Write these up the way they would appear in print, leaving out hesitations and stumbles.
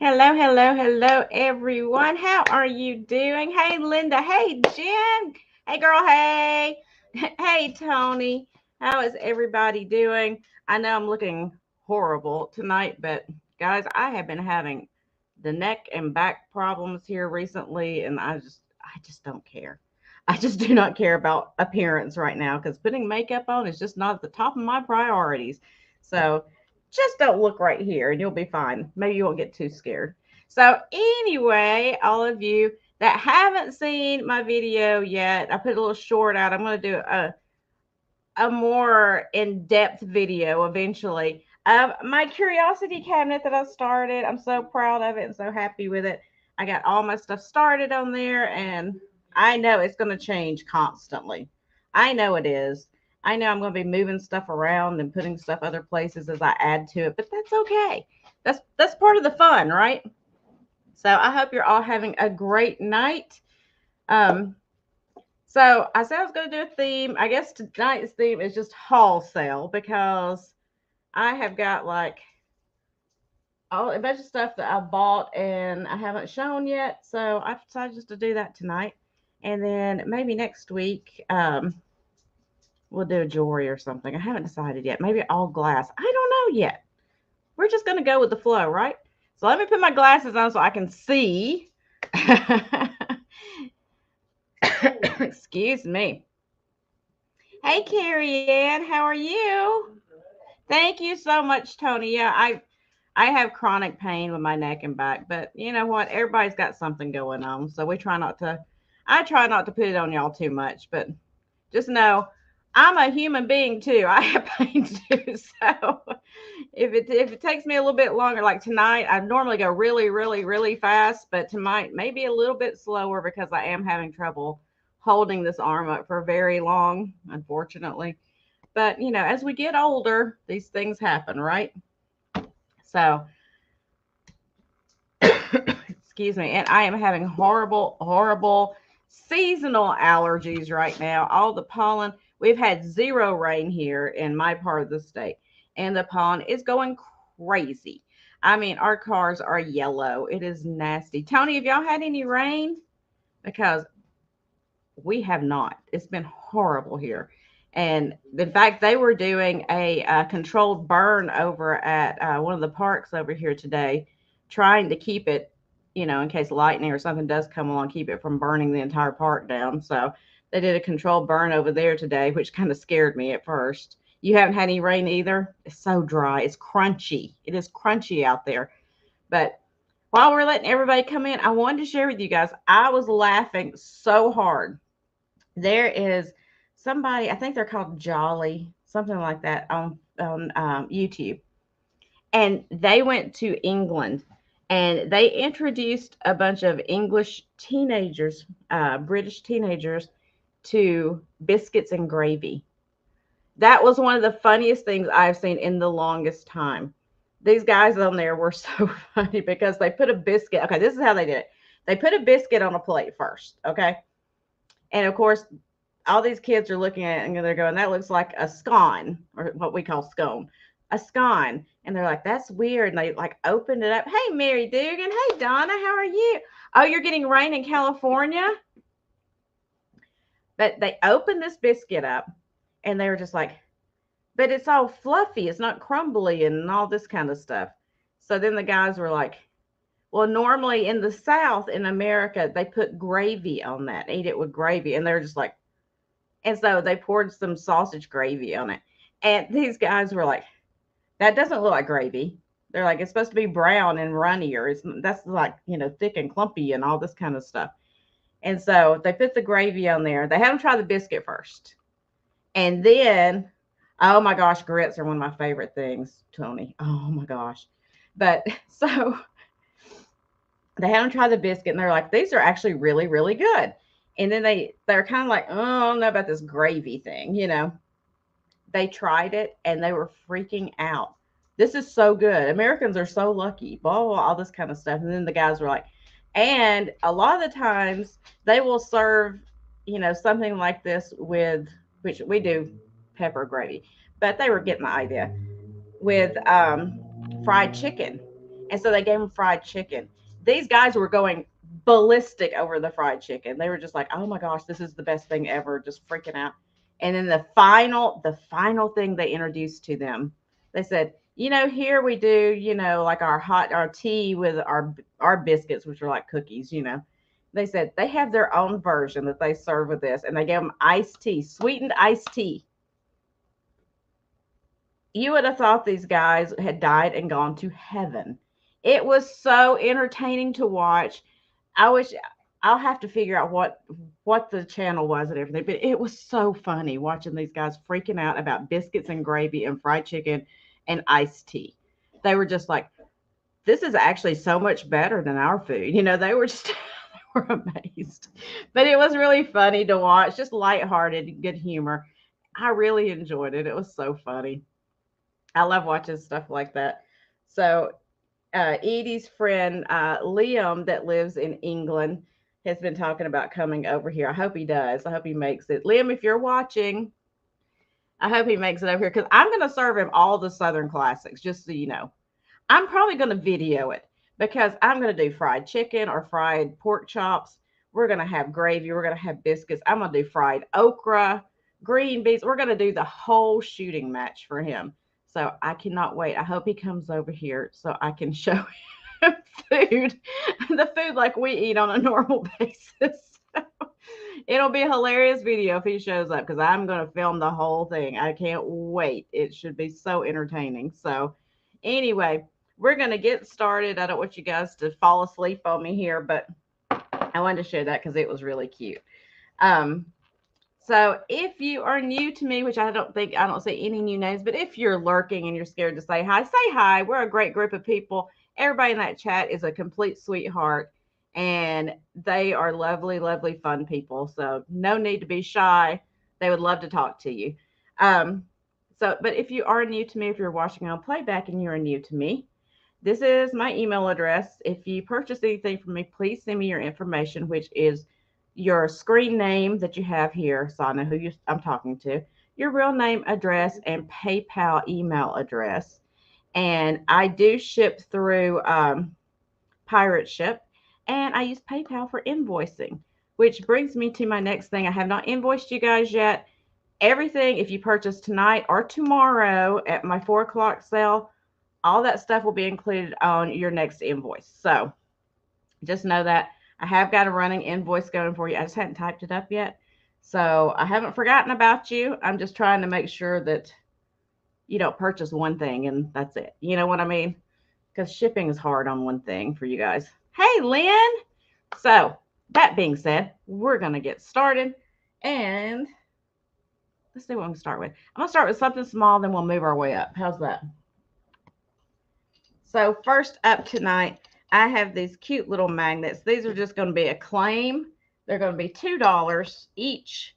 Hello, hello, hello, everyone. How are you doing? Hey, Linda. Hey, Jen. Hey, girl. Hey. Hey, Tony. How is everybody doing? I know I'm looking horrible tonight, but guys, I have been having the neck and back problems here recently, and I just don't care. I just do not care about appearance right now because putting makeup on is just not at the top of my priorities. So just don't look right here and you'll be fine. Maybe you won't get too scared. So, anyway, all of you that haven't seen my video yet, I put a little short out. I'm going to do a more in depth video eventually of my curiosity cabinet that I started. I'm so proud of it and so happy with it. I got all my stuff started on there, and I know it's going to change constantly. I know it is. I know I'm going to be moving stuff around and putting stuff other places as I add to it, but that's okay. That's part of the fun, right? So I hope you're all having a great night. Um, so I said I was going to do a theme. I guess tonight's theme is just haul sale because I have got like all a bunch of stuff that I bought and I haven't shown yet. So I decided just to do that tonight. And then maybe next week, we'll do a jewelry or something. I haven't decided yet. Maybe all glass. I don't know yet. We're just going to go with the flow, right? So let me put my glasses on so I can see. Excuse me. Hey, Carrie Ann, how are you? Thank you so much, Tony. Yeah, I have chronic pain with my neck and back, but you know what? Everybody's got something going on, so we try not to. I try not to put it on y'all too much, but just know I'm a human being too. I have pain too, so if it takes me a little bit longer, like tonight, I normally go really, really, really fast, but tonight maybe a little bit slower because I am having trouble holding this arm up for very long, unfortunately. But you know, as we get older, these things happen, right? So, excuse me, and I am having horrible, horrible seasonal allergies right now. All the pollen, we've had zero rain here in my part of the state, and the pollen is going crazy. I mean, our cars are yellow. It is nasty. Tony, have y'all had any rain? Because we have not. It's been horrible here. And in fact, they were doing a controlled burn over at one of the parks over here today, trying to keep it, you know, in case lightning or something does come along, keep it from burning the entire park down. So they did a controlled burn over there today, which kind of scared me at first. You haven't had any rain either? It's so dry. It's crunchy. It is crunchy out there. But while we're letting everybody come in, I wanted to share with you guys. I was laughing so hard. There is somebody, I think they're called Jolly, something like that on YouTube, and they went to England and they introduced a bunch of English teenagers, British teenagers, to biscuits and gravy. That was one of the funniest things I've seen in the longest time. These guys on there were so funny because they put a biscuit. Okay, this is how they did it. They put a biscuit on a plate first. Okay. And of course, all these kids are looking at it and they're going, that looks like a scone, or what we call scone, a scone. And they're like, that's weird. And they like opened it up. Hey, Mary Dugan. Hey, Donna, how are you? Oh, you're getting rain in California? But they opened this biscuit up and they were just like, but it's all fluffy. It's not crumbly and all this kind of stuff. So then the guys were like, well, normally in the South, in America, they put gravy on that, eat it with gravy. And they're just like, and so they poured some sausage gravy on it. And these guys were like, that doesn't look like gravy. They're like, it's supposed to be brown and runnier. That's like, you know, thick and clumpy and all this kind of stuff. And so they put the gravy on there. They had them try the biscuit first. And then, oh my gosh, grits are one of my favorite things, Tony. Oh my gosh. But so they had them try the biscuit and they're like, these are actually really, really good. And then they're kind of like, oh, I don't know about this gravy thing, you know. They tried it and they were freaking out. This is so good. Americans are so lucky, blah, blah, blah, all this kind of stuff. And then the guys were like, and a lot of the times they will serve, you know, something like this with, which we do pepper gravy, but they were getting the idea with fried chicken. And so they gave them fried chicken. These guys were going ballistic over the fried chicken. They were just like, "Oh my gosh, this is the best thing ever," just freaking out. And then the final thing they introduced to them, they said, here we do, like our tea with our biscuits, which are like cookies. They said they have their own version that they serve with this, and they gave them iced tea, sweetened iced tea. You would have thought these guys had died and gone to heaven. It was so entertaining to watch. I wish I'll have to figure out what the channel was and everything, but it was so funny watching these guys freaking out about biscuits and gravy and fried chicken and iced tea. They were just like, this is actually so much better than our food. They were just they were amazed. But it was really funny to watch, just lighthearted, good humor. I really enjoyed it. It was so funny. I love watching stuff like that. So Edie's friend Liam, that lives in England, has been talking about coming over here. I hope he does. I hope he makes it. Liam, if you're watching, I hope he makes it over here, because I'm going to serve him all the Southern classics, just so you know. I'm probably going to video it, because I'm going to do fried chicken or fried pork chops. We're going to have gravy. We're going to have biscuits. I'm going to do fried okra, green beans. We're going to do the whole shooting match for him. So I cannot wait. I hope he comes over here so I can show him food, the food like we eat on a normal basis. It'll be a hilarious video if he shows up, because I'm going to film the whole thing. I can't wait. It should be so entertaining. So anyway, we're going to get started. I don't want you guys to fall asleep on me here, but I wanted to share that because it was really cute. So if you are new to me, which I don't say any new names, but if you're lurking and you're scared to say hi. We're a great group of people. Everybody in that chat is a complete sweetheart, and they are lovely, lovely, fun people. So no need to be shy. They would love to talk to you. But if you are new to me, if you're watching on playback and you're new to me, this is my email address. If you purchase anything from me, please send me your information, which is your screen name that you have here, so I know who I'm talking to, your real name, address, and PayPal email address. And I do ship through Pirate Ship, and I use PayPal for invoicing, which brings me to my next thing. I have not invoiced you guys yet. Everything, if you purchase tonight or tomorrow at my 4 o'clock sale, all that stuff will be included on your next invoice. So just know that. I have got a running invoice going for you. I just hadn't typed it up yet. So I haven't forgotten about you. I'm just trying to make sure that you don't purchase one thing and that's it. You know what I mean? Because shipping is hard on one thing for you guys. Hey, Lynn. So that being said, we're going to get started. And let's see what I'm going to start with. I'm going to start with something small, then we'll move our way up. How's that? So first up tonight, I have these cute little magnets. These are just going to be a claim. They're going to be $2 each,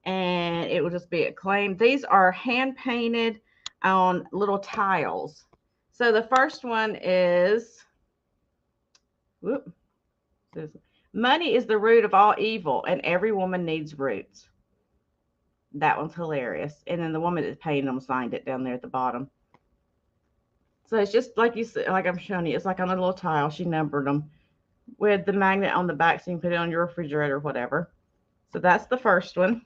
and it will just be a claim. These are hand painted on little tiles. So the first one is, money is the root of all evil, and every woman needs roots. That one's hilarious. And then the woman that painted them signed it down there at the bottom. So it's just like you said, like I'm showing you, it's like on a little tile. She numbered them with the magnet on the back, so you can put it on your refrigerator or whatever. So that's the first one.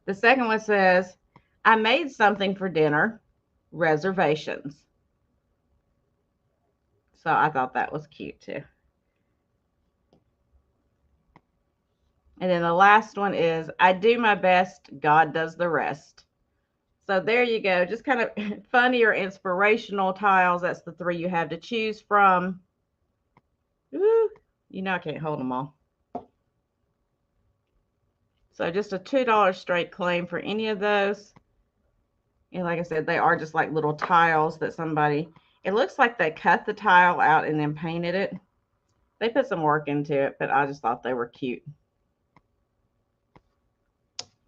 The second one says, I made something for dinner, reservations. So I thought that was cute too. And then the last one is, I do my best, God does the rest. So there you go. Just kind of funny or inspirational tiles. That's the 3 you have to choose from. Ooh, I can't hold them all. So just a $2 straight claim for any of those. And like I said, they are just like little tiles that somebody, it looks like they cut the tile out and then painted it. They put some work into it, but I just thought they were cute.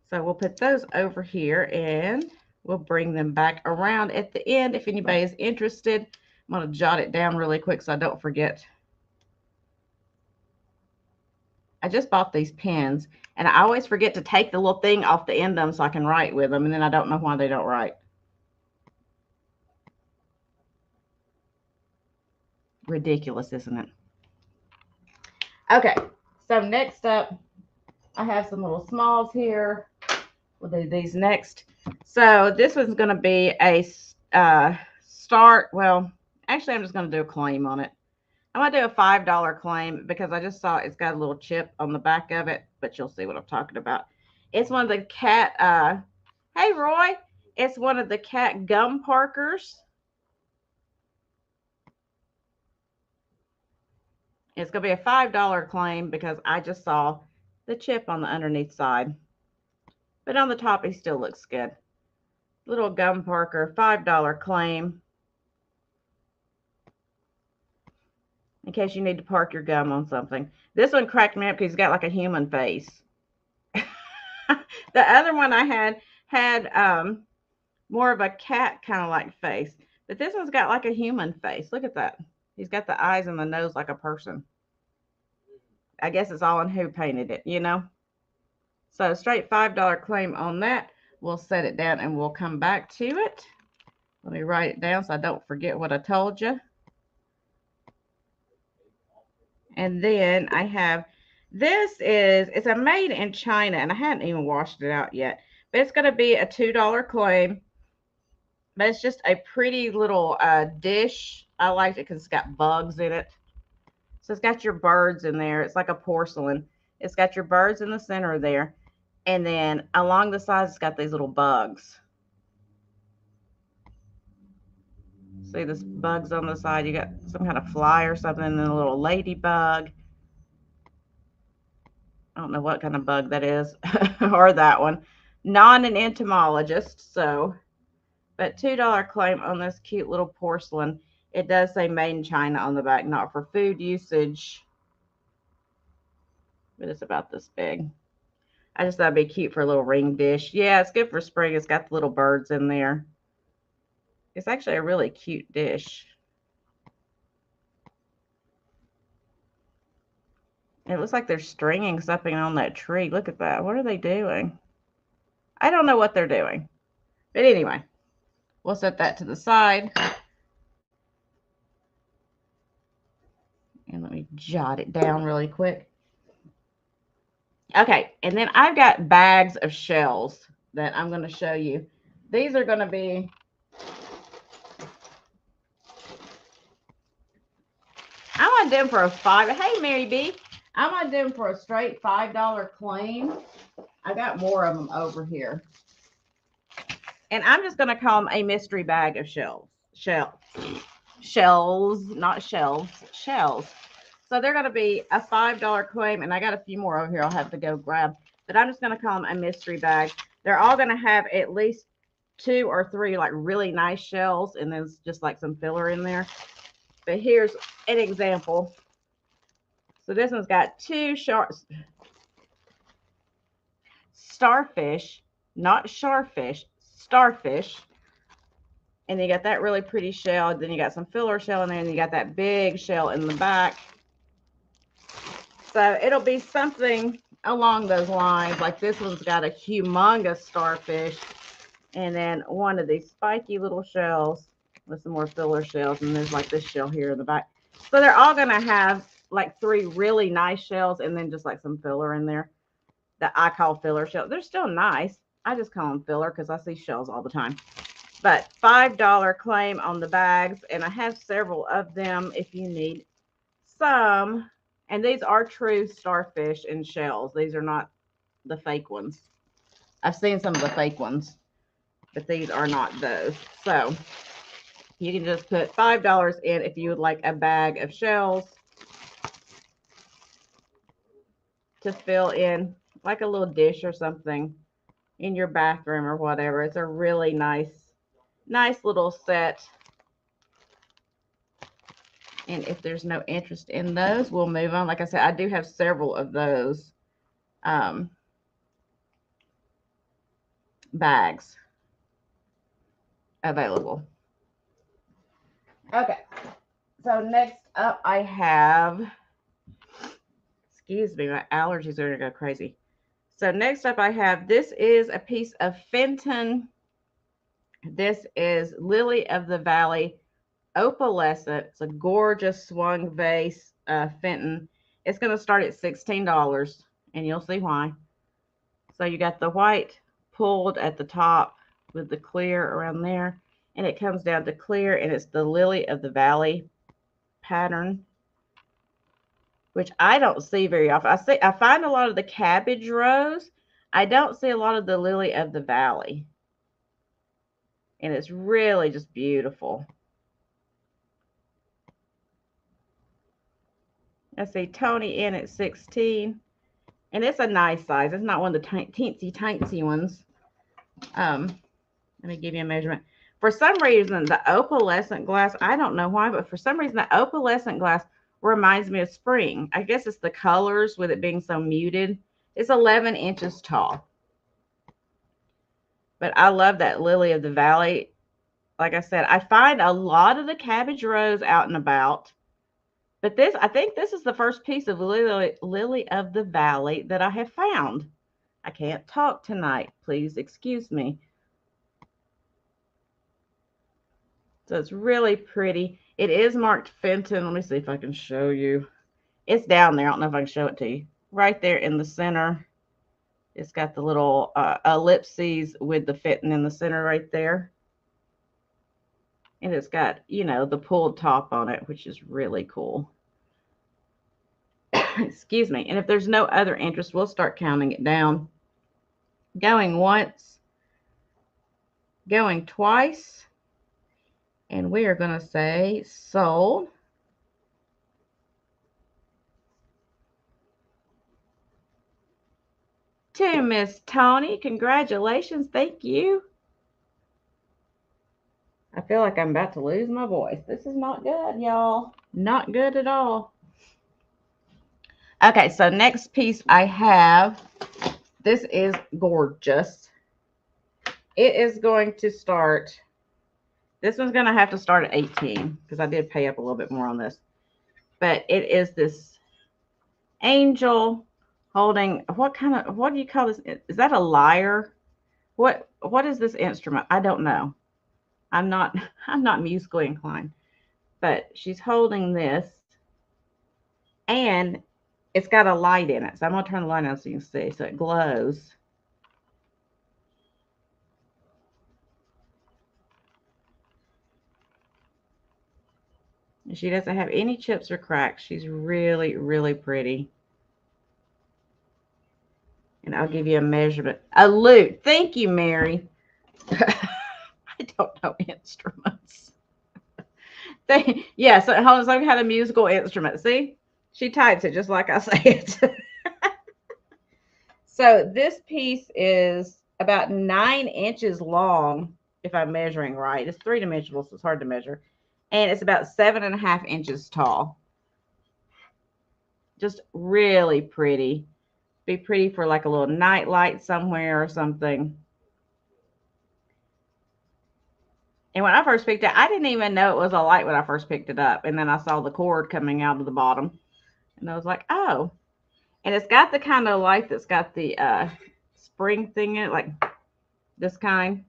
So we'll put those over here and we'll bring them back around at the end if anybody is interested. I'm going to jot it down really quick so I don't forget. I just bought these pens, and I always forget to take the little thing off the end of them so I can write with them, and then I don't know why they don't write. Ridiculous, isn't it? Okay, so next up, I have some little smalls here. We'll do these next. So this one's going to be a start. Well, actually, I'm just going to do a claim on it. I'm going to do a $5 claim because I just saw it's got a little chip on the back of it, but you'll see what I'm talking about. It's one of the cat, hey, Roy, it's one of the cat gum parkers. It's going to be a $5 claim because I just saw the chip on the underneath side. But on the top, he still looks good. Little gum parker, $5 claim. In case you need to park your gum on something. This one cracked me up because he's got like a human face. The other one I had more of a cat kind of like face. But this one's got like a human face. Look at that. He's got the eyes and the nose like a person. I guess it's all in who painted it, you know? So straight $5 claim on that. We'll set it down and we'll come back to it. Let me write it down so I don't forget what I told you. And then I have, it's a made in China, and I hadn't even washed it out yet. But it's going to be a $2 claim. But it's just a pretty little dish. I liked it because it's got bugs in it. So it's got your birds in there. It's like a porcelain. It's got your birds in the center there. And then along the sides, it's got these little bugs. See this bugs on the side? You got some kind of fly or something, and then a little ladybug. I don't know what kind of bug that is, or that one. Not an entomologist, so. But $2 claim on this cute little porcelain. It does say made in China on the back, not for food usage. But it's about this big. I just thought it'd be cute for a little ring dish. Yeah, it's good for spring. It's got the little birds in there. It's actually a really cute dish. It looks like they're stringing something on that tree. Look at that. What are they doing? I don't know what they're doing. But anyway, we'll set that to the side. And let me jot it down really quick. Okay, and then I've got bags of shells that I'm going to show you. These are going to be, I want to do them for a $5. Hey, Mary B. I want to do them for a straight $5 claim. I got more of them over here. And I'm just going to call them a mystery bag of shells. Shells, not shelves, shells. So they're going to be a $5 claim, and I got a few more over here I'll have to go grab. But I'm just going to call them a mystery bag. They're all going to have at least 2 or 3 like really nice shells, and there's just like some filler in there. But here's an example. So this one's got 2 starfish, not sharfish, starfish. And you got that really pretty shell. Then you got some filler shell in there, and you got that big shell in the back. So it'll be something along those lines. Like this one's got a humongous starfish, and then one of these spiky little shells with some more filler shells, and there's like this shell here in the back. So they're all going to have like 3 really nice shells, and then just like some filler in there that I call filler shells. They're still nice. I just call them filler because I see shells all the time. But $5 claim on the bags, and I have several of them if you need some. And these are true starfish and shells. These are not the fake ones. I've seen some of the fake ones, but these are not those. So you can just put $5 in if you would like a bag of shells to fill in like a little dish or something in your bathroom or whatever. It's a really nice little set. And if there's no interest in those, we'll move on. Like I said, I do have several of those bags available. Okay, so next up I have, excuse me, my allergies are going to go crazy. So next up I have, this is a piece of Fenton. This is Lily of the Valley opalescent. It's a gorgeous swung vase, Fenton. It's going to start at $16, and you'll see why. So you got the white pulled at the top with the clear around there, and it comes down to clear, and it's the Lily of the Valley pattern, which I don't see very often. I find a lot of the cabbage rose. I don't see a lot of the Lily of the Valley. And it's really just beautiful. I see Tony in at 16. And it's a nice size. It's not one of the teensy ones. Let me give you a measurement. For some reason, the opalescent glass, I don't know why, but for some reason, the opalescent glass reminds me of spring. I guess it's the colors with it being so muted. It's 11 inches tall. But I love that Lily of the Valley. Like I said, I find a lot of the cabbage rose out and about. But this, I think this is the first piece of Lily of the Valley that I have found. I can't talk tonight. Please excuse me. So it's really pretty. It is marked Fenton. Let me see if I can show you. It's down there. I don't know if I can show it to you. Right there in the center. It's got the little ellipses with the Fenton in the center right there. And it's got, you know, the pulled top on it, which is really cool. Excuse me. And if there's no other interest, we'll start counting it down. Going once, going twice, and we are going to say sold. To Miss Tony, congratulations. Thank you. I feel like I'm about to lose my voice. This is not good, y'all. Not good at all. Okay, so next piece I have, this is gorgeous. It is going to start, this one's going to have to start at 18 because I did pay up a little bit more on this. But it is this angel holding, what do you call this? Is that a lyre? What is this instrument? I don't know. I'm not musically inclined. But she's holding this, and it's got a light in it. So I'm going to turn the light on so you can see. So it glows. And she doesn't have any chips or cracks. She's really, really pretty. And I'll give you a measurement. A lute. Thank you, Mary. I don't know instruments. Yeah, so hold on, so I had a musical instrument. See? She types it just like I say it. So this piece is about 9 inches long, if I'm measuring right. It's three-dimensional, so it's hard to measure. And it's about 7.5 inches tall. Just really pretty. Be pretty for like a little night light somewhere or something. And when I first picked it, I didn't even know it was a light when I first picked it up. And then I saw the cord coming out of the bottom. And I was like, oh. And it's got the kind of light that's got the spring thing in it, like this kind.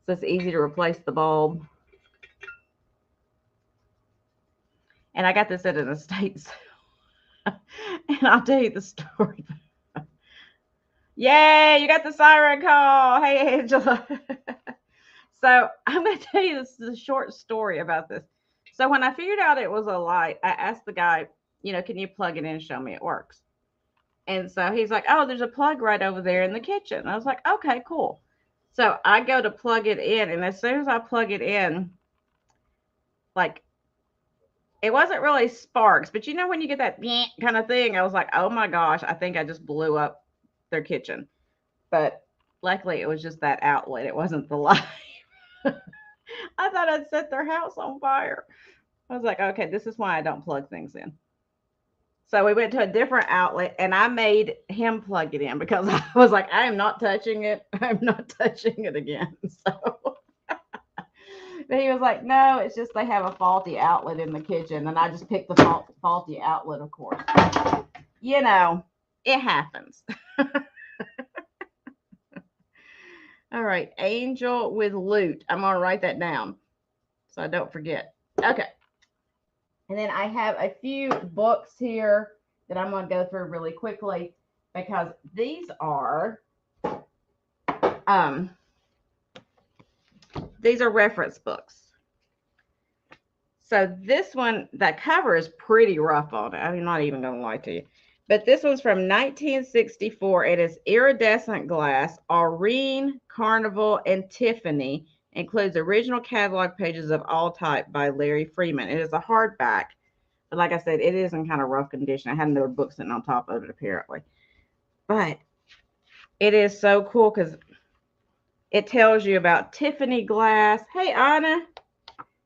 So it's easy to replace the bulb. And I got this at an estate sale. And I'll tell you the story. Yay, you got the siren call. Hey, Angela. So I'm going to tell you this short story about this. So when I figured out it was a light, I asked the guy, you know, can you plug it in and show me it works? And so he's like, oh, there's a plug right over there in the kitchen. And I was like, okay, cool. So I go to plug it in. And as soon as I plug it in, like, it wasn't really sparks. But you know when you get that kind of thing, I was like, oh, my gosh, I think I just blew up their kitchen. But luckily, it was just that outlet. It wasn't the light. I thought I'd set their house on fire. I was like, okay, this is why I don't plug things in. So we went to a different outlet, and I made him plug it in because I was like, I am not touching it. I'm not touching it again. So but he was like, no, it's just they have a faulty outlet in the kitchen. And I just picked the faulty outlet, of course. You know, it happens. All right, angel with lute. I'm going to write that down so I don't forget. Okay. And then I have a few books here that I'm going to go through really quickly because these are um reference books. So this one, that cover is pretty rough on it. I'm not even going to lie to you. But this one's from 1964. It is iridescent glass, Aurine, Carnival, and Tiffany. Includes original catalog pages of all type by Larry Freeman. It is a hardback. But like I said, it is in kind of rough condition. I had another book sitting on top of it, apparently. But it is so cool because it tells you about Tiffany glass. Hey, Anna.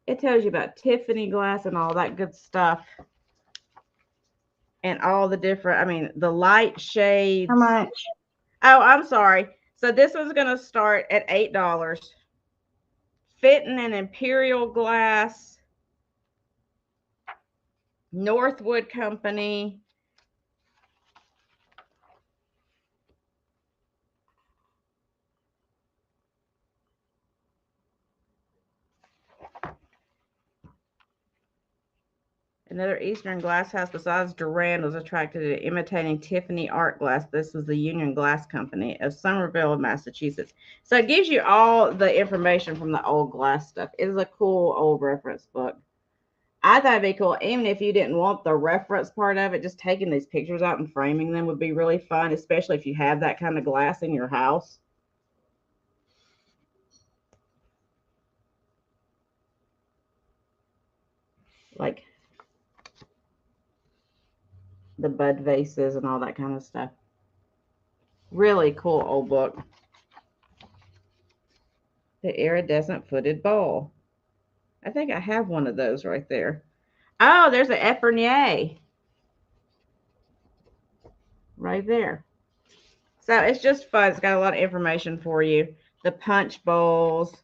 It tells you about Tiffany glass and all that good stuff. And all the different, I mean, the light shades. How much? Oh, I'm sorry. So this one's going to start at $8. Fitting and Imperial Glass. Northwood Company. Another Eastern glass house besides Durand was attracted to imitating Tiffany art glass. This was the Union Glass Company of Somerville, Massachusetts. So it gives you all the information from the old glass stuff. It is a cool old reference book. I thought it'd be cool, even if you didn't want the reference part of it, just taking these pictures out and framing them would be really fun, especially if you have that kind of glass in your house. Like the bud vases and all that kind of stuff. Really cool old book. The iridescent footed bowl. I think I have one of those right there. Oh, there's an Epernier right there. So it's just fun. It's got a lot of information for you. The punch bowls,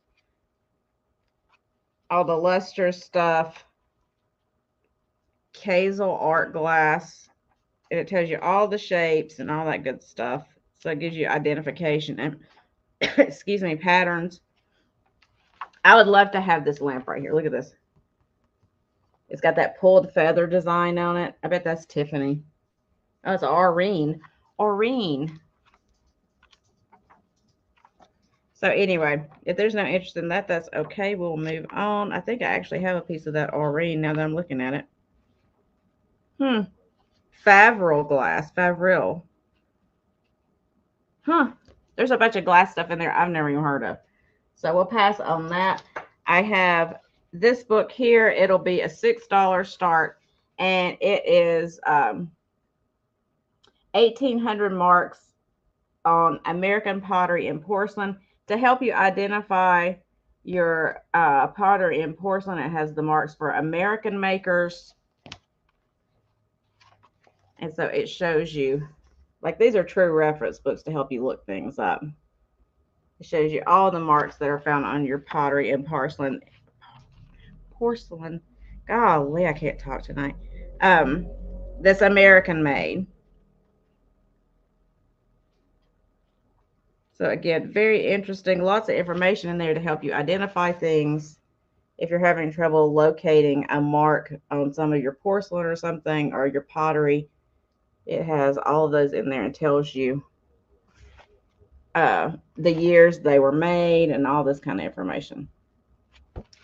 all the luster stuff, Kazel art glass, and it tells you all the shapes and all that good stuff. So it gives you identification and excuse me, patterns. I would love to have this lamp right here. Look at this. It's got that pulled feather design on it. I bet that's Tiffany. Oh, it's Aurine. Aurine. So anyway, if there's no interest in that, that's okay. We'll move on. I think I actually have a piece of that Aurine now that I'm looking at it. Favril glass. Favril. There's a bunch of glass stuff in there I've never even heard of. So we'll pass on that. I have this book here. It'll be a $6 start, and it is 1,800 marks on American pottery and porcelain to help you identify your pottery and porcelain. It has the marks for American makers. And so it shows you, like, these are true reference books to help you look things up. It shows you all the marks that are found on your pottery and porcelain. Golly, I can't talk tonight. That's American made. So again, very interesting. Lots of information in there to help you identify things. If you're having trouble locating a mark on some of your porcelain or something, or your pottery, it has all of those in there and tells you the years they were made and all this kind of information.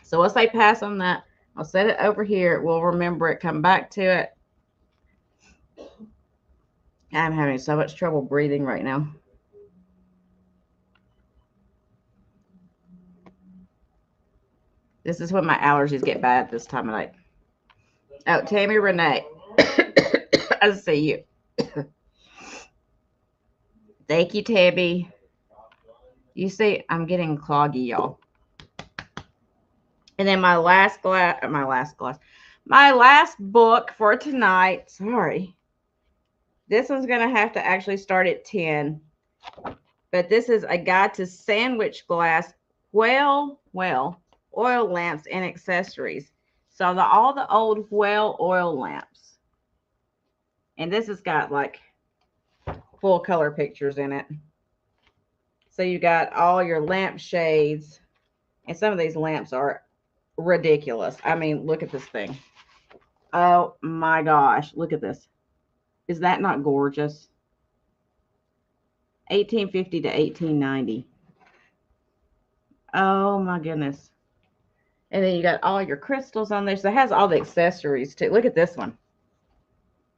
So once I pass on that, I'll set it over here. We'll remember it, come back to it. I'm having so much trouble breathing right now. This is when my allergies get bad this time of night. Oh, Tammy Renee. I see you. Thank you, Tabby. You see, I'm getting cloggy, y'all. And then my last book for tonight. Sorry. This one's going to have to actually start at 10. But this is a guide to sandwich glass, oil lamps and accessories. So all the old oil lamps. And this has got like full color pictures in it. So you got all your lamp shades. And some of these lamps are ridiculous. I mean, look at this thing. Oh my gosh, look at this. Is that not gorgeous? 1850 to 1890. Oh my goodness. And then you got all your crystals on there. So it has all the accessories too. Look at this one.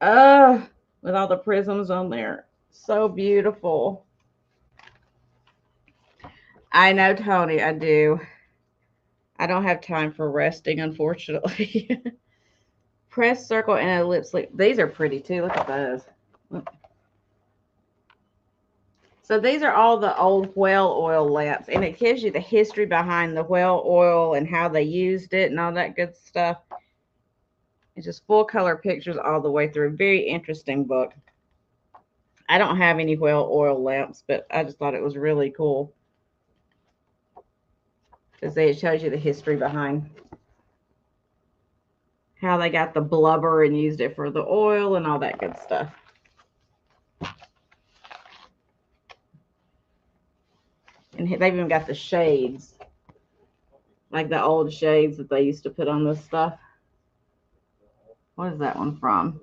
Oh, with all the prisms on there. So beautiful. I know, Tony, I do. I don't have time for resting, unfortunately. Press circle and a lip sleeve. These are pretty too. Look at those. So these are all the old whale oil lamps, and it gives you the history behind the whale oil and how they used it and all that good stuff. It's just full color pictures all the way through. Very interesting book. I don't have any whale oil lamps, but I just thought it was really cool because it shows you the history behind how they got the blubber and used it for the oil and all that good stuff. And they've even got the shades, like the old shades that they used to put on this stuff. What is that one from?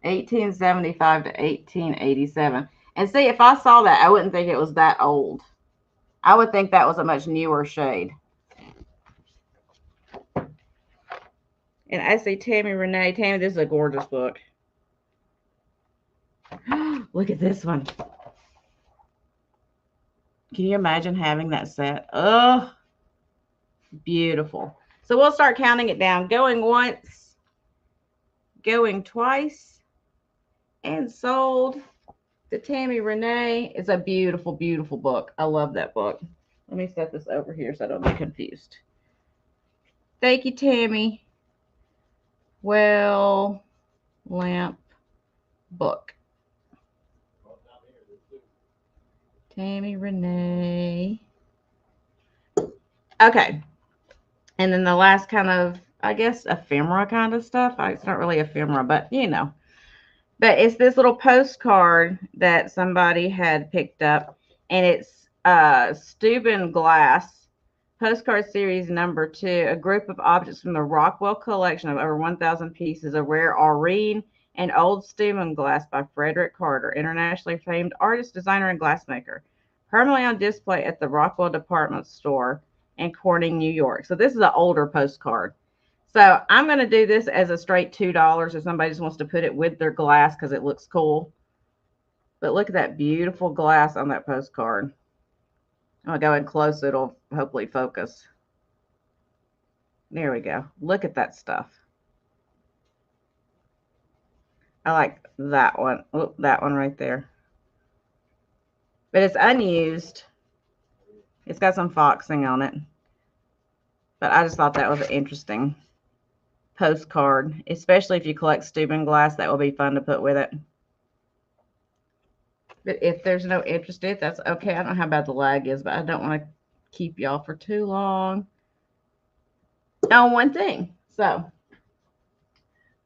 1875 to 1887. And see, if I saw that, I wouldn't think it was that old. I would think that was a much newer shade. And I see Tammy Renee. Tammy, this is a gorgeous book. Look at this one. Can you imagine having that set? Oh, beautiful. So we'll start counting it down. Going once, going twice, and sold to Tammy Renee. It's a beautiful, beautiful book. I love that book. Let me set this over here so I don't get confused. Thank you, Tammy. Well, lamp book. Tammy Renee. Okay. And then the last kind of, I guess, ephemera kind of stuff. It's not really ephemera, but you know. But it's this little postcard that somebody had picked up. And it's Steuben Glass postcard series number 2, a group of objects from the Rockwell collection of over 1,000 pieces of rare aurine and old Steuben glass by Frederick Carter, internationally famed artist, designer, and glassmaker, permanently on display at the Rockwell department store in Corning, New York. So this is an older postcard. So I'm going to do this as a straight $2 if somebody just wants to put it with their glass because it looks cool. But look at that beautiful glass on that postcard. I'm going to go in close. It'll hopefully focus. There we go. Look at that stuff. I like that one. Oh, that one right there. But it's unused. It's got some foxing on it. But I just thought that was an interesting postcard, especially if you collect Steuben glass. That will be fun to put with it. But if there's no interest in it, that's okay. I don't know how bad the lag is, but I don't want to keep y'all for too long on one thing. So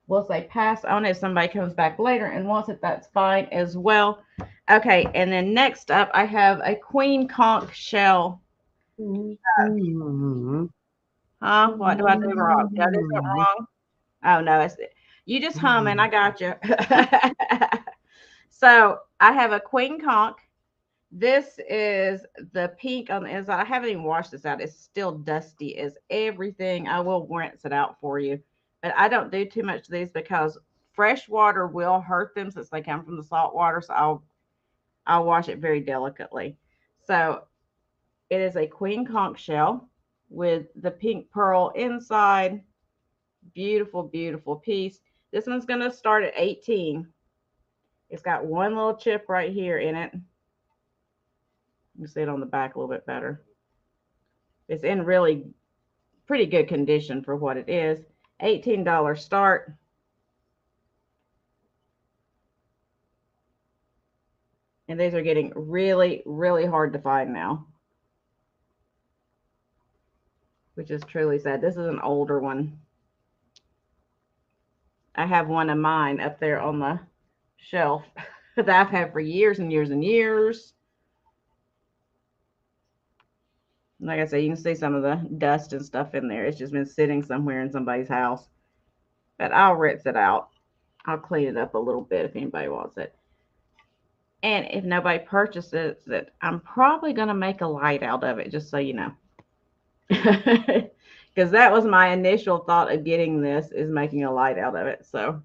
we'll say pass on. If somebody comes back later and wants it, that's fine as well. Okay, and then next up, I have a queen conch shell. Huh? What do I do wrong? Did I do something wrong? Oh, no. It's, you just humming. I got you. So I have a queen conch. This is the pink on the inside. I haven't even washed this out. It's still dusty as everything. I will rinse it out for you. But I don't do too much of these because fresh water will hurt them since they come from the salt water. So I'll wash it very delicately. So it is a queen conch shell with the pink pearl inside. Beautiful, beautiful piece. This one's going to start at 18. It's got one little chip right here in it. You can see it on the back a little bit better. It's in really pretty good condition for what it is. $18 start. And these are getting really, really hard to find now, which is truly sad. This is an older one. I have one of mine up there on the shelf that I've had for years and years and years. Like I said, you can see some of the dust and stuff in there. It's just been sitting somewhere in somebody's house. But I'll rinse it out. I'll clean it up a little bit if anybody wants it. And if nobody purchases it, I'm probably going to make a light out of it, just so you know. Because that was my initial thought of getting this, is making a light out of it. So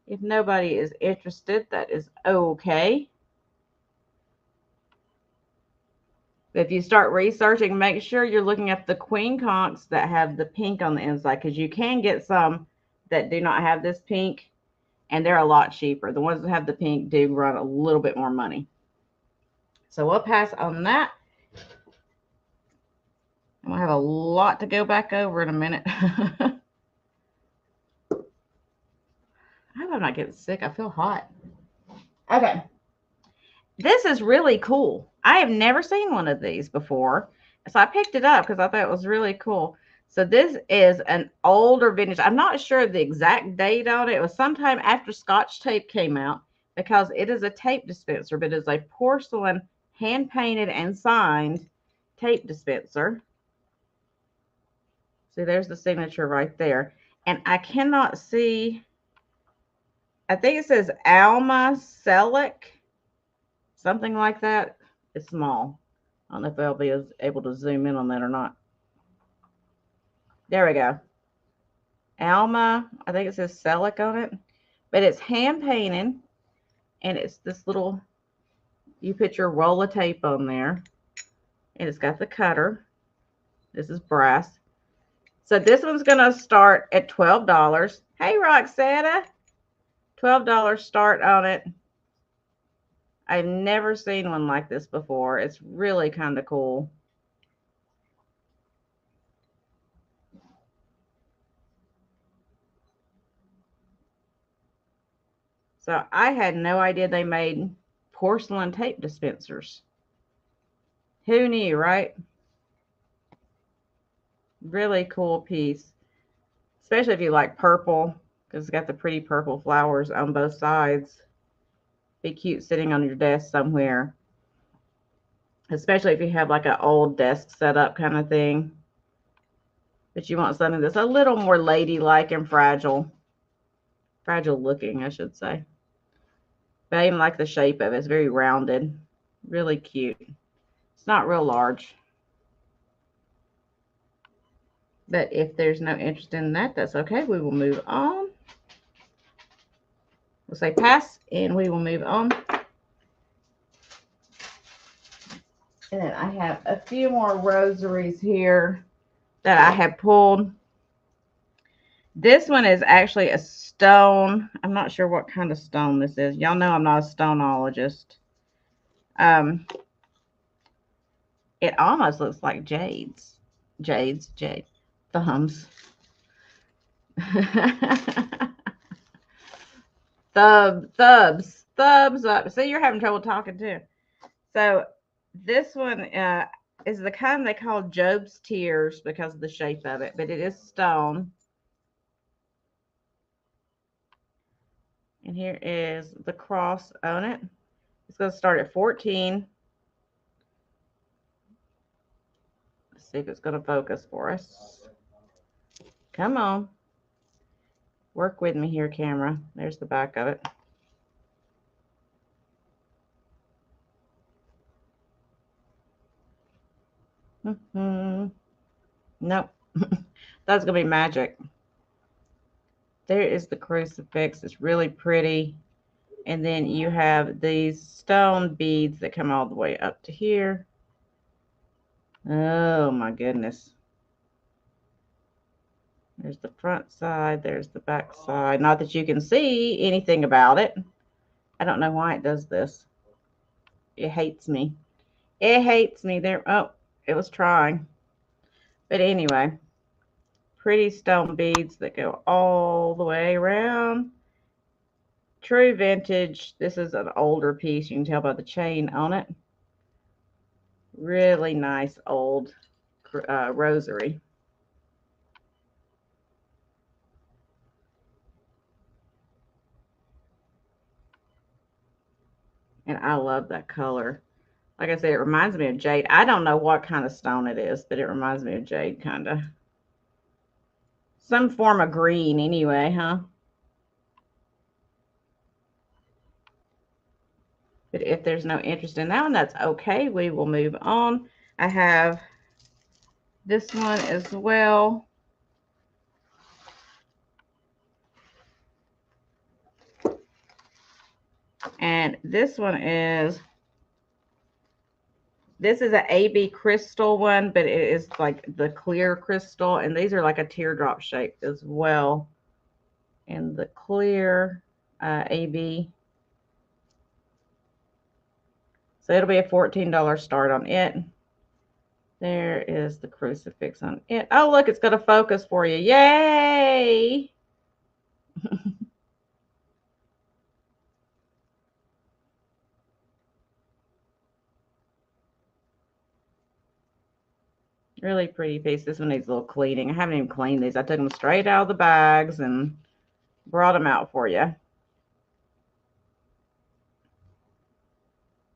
if nobody is interested, that is okay. If you start researching, make sure you're looking at the queen conchs that have the pink on the inside, because you can get some that do not have this pink, and they're a lot cheaper. The ones that have the pink do run a little bit more money. So we'll pass on that. And we'll have a lot to go back over in a minute. I hope I'm not getting sick. I feel hot. Okay. This is really cool. I have never seen one of these before. So I picked it up because I thought it was really cool. So this is an older vintage. I'm not sure the exact date on it. It was sometime after Scotch tape came out, because it is a tape dispenser, but it is a porcelain, hand-painted and signed tape dispenser. See, there's the signature right there. And I cannot see. I think it says Alma Selic, something like that. It's small. I don't know if I'll be able to zoom in on that or not. There we go. Alma, I think it says Selic on it. But it's hand painted. And it's this little, you put your roll of tape on there. And it's got the cutter. This is brass. So this one's going to start at $12. Hey, Roxana. $12 start on it. I've never seen one like this before. It's really kind of cool. So I had no idea they made porcelain tape dispensers. Who knew, right? Really cool piece. Especially if you like purple, because it's got the pretty purple flowers on both sides. Be cute sitting on your desk somewhere. Especially if you have like an old desk setup kind of thing. But you want something that's a little more ladylike and fragile. Fragile looking, I should say. But I even like the shape of it. It's very rounded. Really cute. It's not real large. But if there's no interest in that, that's okay. We will move on. We'll say pass, and we will move on. And then I have a few more rosaries here that I have pulled. This one is actually a stone. I'm not sure what kind of stone this is. Y'all know I'm not a stoneologist. It almost looks like jades. Jade. Thumbs. Thumbs up. See, you're having trouble talking too. So this one is the kind they call Job's Tears because of the shape of it, but it is stone. And here is the cross on it. It's going to start at 14. Let's see if it's going to focus for us. Come on. Work with me here, camera. There's the back of it. Nope. That's going to be magic. There is the crucifix. It's really pretty. And then you have these stone beads that come all the way up to here. Oh my goodness. There's the front side. There's the back side. Not that you can see anything about it. I don't know why it does this. It hates me. It hates me. There. Oh, it was trying. But anyway, pretty stone beads that go all the way around. True vintage. This is an older piece. You can tell by the chain on it. Really nice old rosary. And I love that color. Like I said, it reminds me of jade. I don't know what kind of stone it is, but it reminds me of jade, kind of. Some form of green anyway, huh? But if there's no interest in that one, that's okay. We will move on. I have this one as well. And this one is, this is an AB crystal one, but it is like the clear crystal. And these are like a teardrop shape as well. And the clear AB. So it'll be a $14 start on it. There is the crucifix on it. Oh, look, it's got a focus for you. Yay! Really pretty piece. This one needs a little cleaning. I haven't even cleaned these. I took them straight out of the bags and brought them out for you.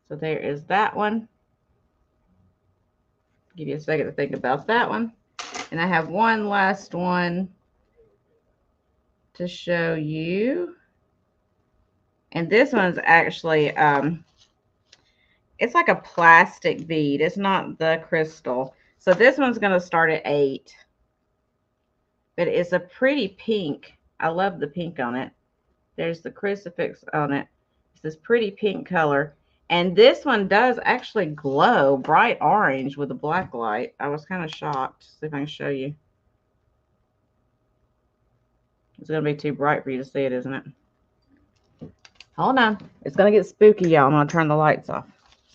So there is that one. Give you a second to think about that one. And I have one last one to show you. And this one's actually, it's like a plastic bead. It's not the crystal. So this one's going to start at $8. But it's a pretty pink. I love the pink on it. There's the crucifix on it. It's this pretty pink color. And this one does actually glow bright orange with a black light. I was kind of shocked. See if I can show you. It's going to be too bright for you to see it, isn't it? Hold on. It's going to get spooky, y'all. I'm going to turn the lights off.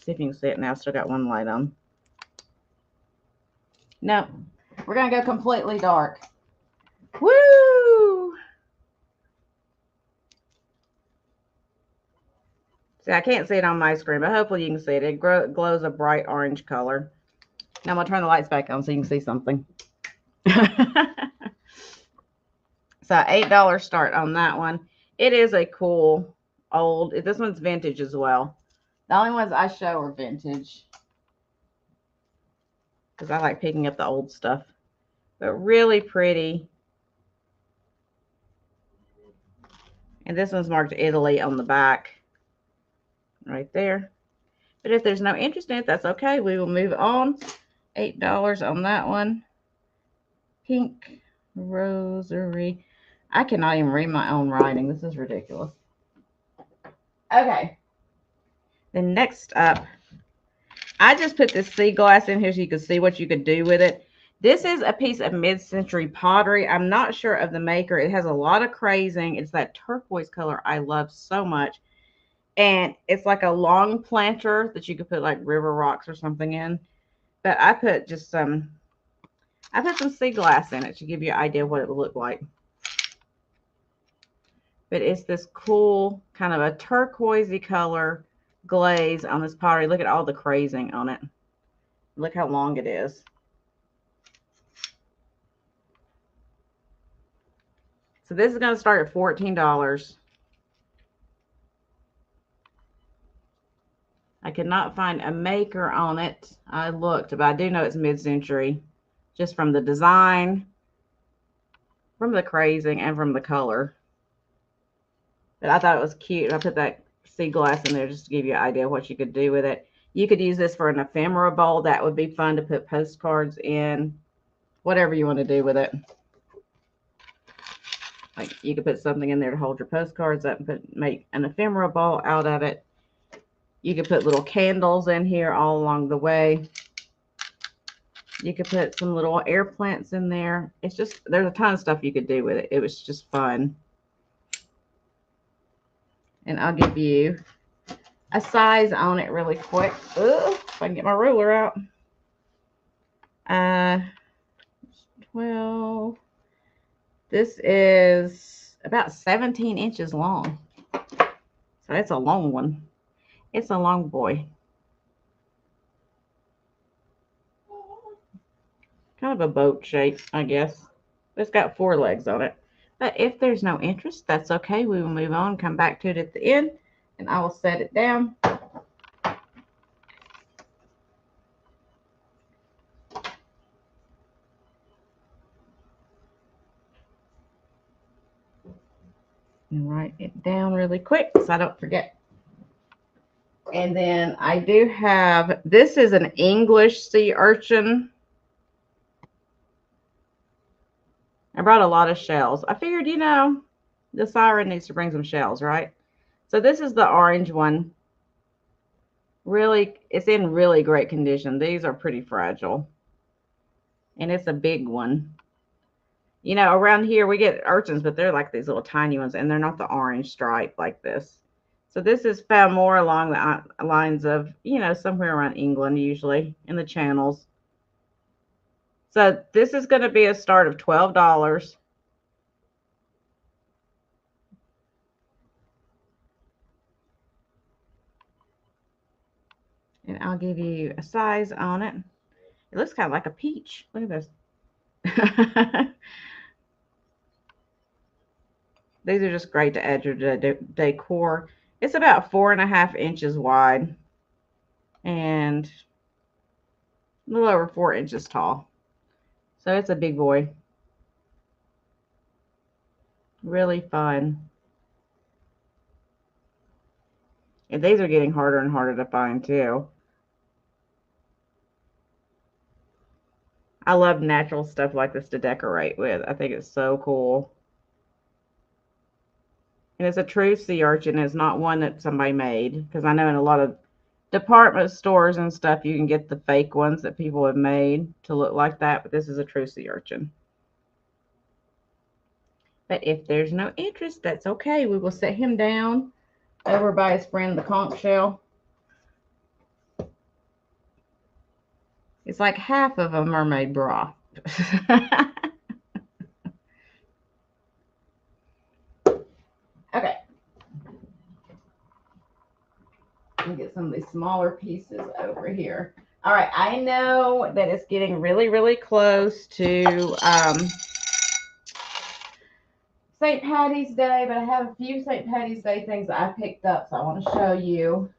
See if you can see it now. Still got one light on. No. We're going to go completely dark. Woo! See, I can't see it on my screen, but hopefully you can see it. It glows a bright orange color. Now I'm going to turn the lights back on so you can see something. So $8 start on that one. It is a cool old, this one's vintage as well. The only ones I show are vintage, because I like picking up the old stuff. But really pretty. And this one's marked Italy on the back. Right there. But if there's no interest in it, that's okay. We will move on. $8 on that one. Pink rosary. I cannot even read my own writing. This is ridiculous. Okay. Then next up, I just put this sea glass in here so you can see what you could do with it. This is a piece of mid-century pottery. I'm not sure of the maker. It has a lot of crazing. It's that turquoise color I love so much. And it's like a long planter that you could put like river rocks or something in. But I put just some, I put some sea glass in it to give you an idea of what it would look like. But it's this cool kind of a turquoisey color glaze on this pottery. Look at all the crazing on it. Look how long it is. So this is going to start at $14. I could not find a maker on it. I looked, but I do know it's mid-century, just from the design, from the crazing, and from the color. But I thought it was cute. I put that sea glass in there just to give you an idea of what you could do with it. You could use this for an ephemera bowl. That would be fun to put postcards in. Whatever you want to do with it. Like you could put something in there to hold your postcards up and make an ephemera bowl out of it. You could put little candles in here all along the way. You could put some little air plants in there. It's just, there's a ton of stuff you could do with it. It was just fun. And I'll give you a size on it really quick. Ugh, if I can get my ruler out. 12. This is about 17 inches long. So it's a long one. It's a long boy. Kind of a boat shape, I guess. It's got 4 legs on it. But if there's no interest, that's okay. We will move on, come back to it at the end, and I will set it down. And write it down really quick so I don't forget. And then I do have, this is an English sea urchin. I brought a lot of shells. I figured, the siren needs to bring some shells, right? So this is the orange one. Really, it's in really great condition. These are pretty fragile. And it's a big one. Around here we get urchins, but they're like these little tiny ones, and they're not the orange stripe like this. So this is found more along the lines of, somewhere around England, usually in the channels. So this is going to be a start of $12. And I'll give you a size on it. It looks kind of like a peach. Look at this. These are just great to add your decor. It's about 4.5 inches wide and a little over 4 inches tall. So it's a big boy. Really fun. And these are getting harder and harder to find too. I love natural stuff like this to decorate with. I think it's so cool. And it's a true sea urchin. It's not one that somebody made, because I know in a lot of department stores and stuff you can get the fake ones that people have made to look like that, but this is a true sea urchin. But if there's no interest, that's okay. We will set him down over by his friend the conch shell. It's like half of a mermaid bra. Okay. Let me get some of these smaller pieces over here. All right, I know that it's getting really, really close to St. Patty's Day, but I have a few St. Patty's Day things that I picked up, so I want to show you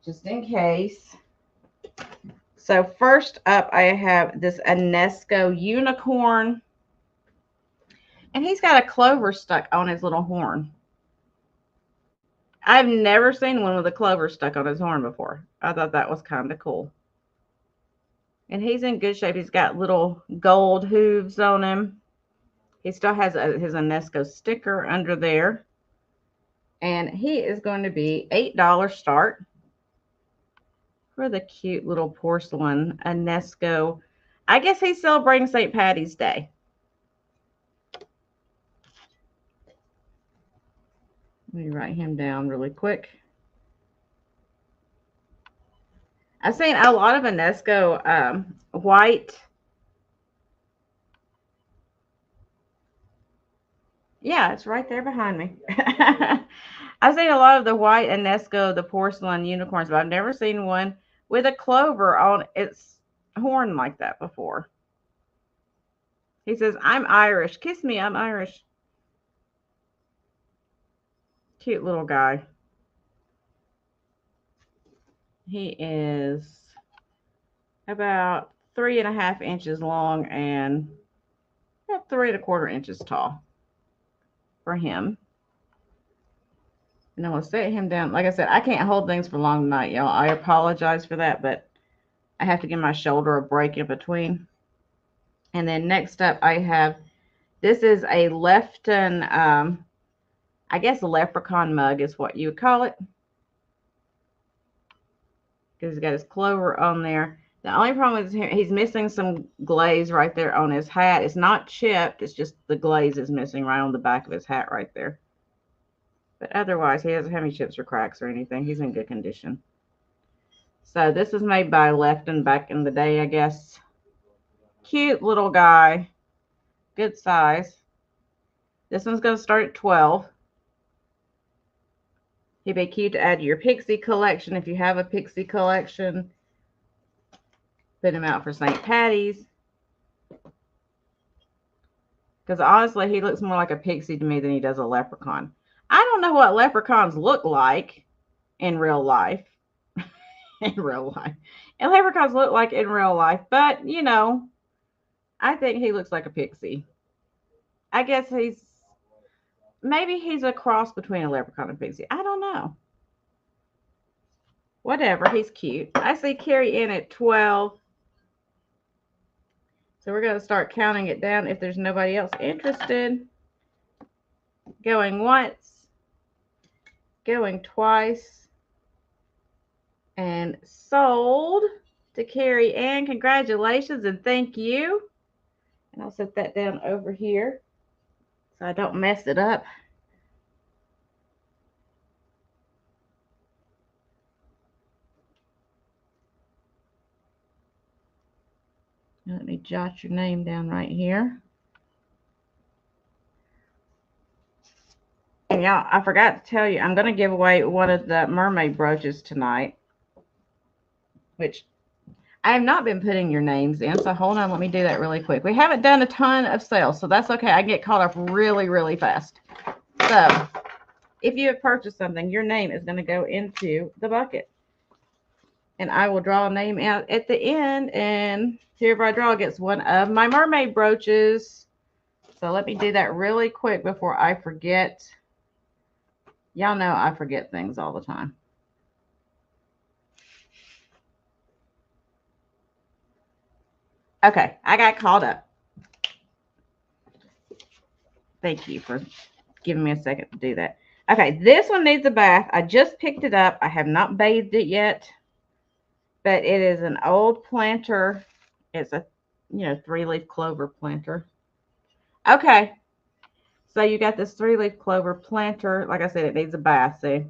just in case. So first up, I have this UNESCO unicorn, and he's got a clover stuck on his little horn. I've never seen one with a clover stuck on his horn before. I thought that was kind of cool. And he's in good shape. He's got little gold hooves on him. He still has his UNESCO sticker under there. And he is going to be $8 start for the cute little porcelain UNESCO. I guess he's celebrating St. Patty's Day. Let me write him down really quick. I've seen a lot of UNESCO white. Yeah, it's right there behind me. I've seen a lot of the white UNESCO, the porcelain unicorns, but I've never seen one with a clover on its horn like that before. He says, "I'm Irish. Kiss me, I'm Irish." Cute little guy. He is about 3.5 inches long and about 3.25 inches tall for him. And then we'll set him down. Like I said, I can't hold things for long tonight, y'all. I apologize for that, but I have to give my shoulder a break in between. And then next up, I have, this is a Lefton, I guess a leprechaun mug is what you would call it. Because he's got his clover on there. The only problem is he's missing some glaze right there on his hat. It's not chipped. It's just the glaze is missing right on the back of his hat right there. But otherwise, he doesn't have any chips or cracks or anything. He's in good condition. So this is made by Lefton back in the day, I guess. Cute little guy. Good size. This one's going to start at 12. He'd be cute to add to your pixie collection if you have a pixie collection. Put him out for St. Patty's. Because honestly, he looks more like a pixie to me than he does a leprechaun. I don't know what leprechauns look like in real life. In real life. And leprechauns look like in real life. But, I think he looks like a pixie. I guess he's maybe he's a cross between a leprechaun and pixie. I don't know. Whatever, he's cute. I see Carrie in at 12. So we're going to start counting it down if there's nobody else interested. Going once, going twice, and sold to Carrie Ann. Congratulations and thank you. And I'll set that down over here so I don't mess it up. Let me jot your name down right here. And y'all, I forgot to tell you, I'm going to give away one of the mermaid brooches tonight, which I have not been putting your names in. So hold on, let me do that really quick. We haven't done a ton of sales, so that's okay. I get caught up really, really fast. So if you have purchased something, your name is going to go into the bucket. And I will draw a name out at the end, and whoever I draw gets one of my mermaid brooches. So let me do that really quick before I forget. Y'all know I forget things all the time. Okay, I got caught up. Thank you for giving me a second to do that. Okay, this one needs a bath. I just picked it up. I have not bathed it yet, but it is an old planter. It's a, 3-leaf clover planter. Okay, so you got this 3-leaf clover planter. Like I said, it needs a bath. See,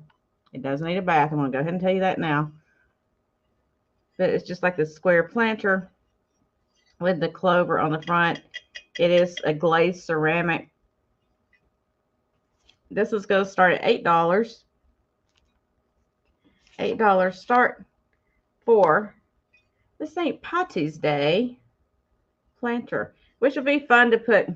it does need a bath. I'm going to go ahead and tell you that now. But it's just like this square planter with the clover on the front. It is a glazed ceramic. This is going to start at $8. $8 start for the St. Patty's Day planter, which will be fun to put,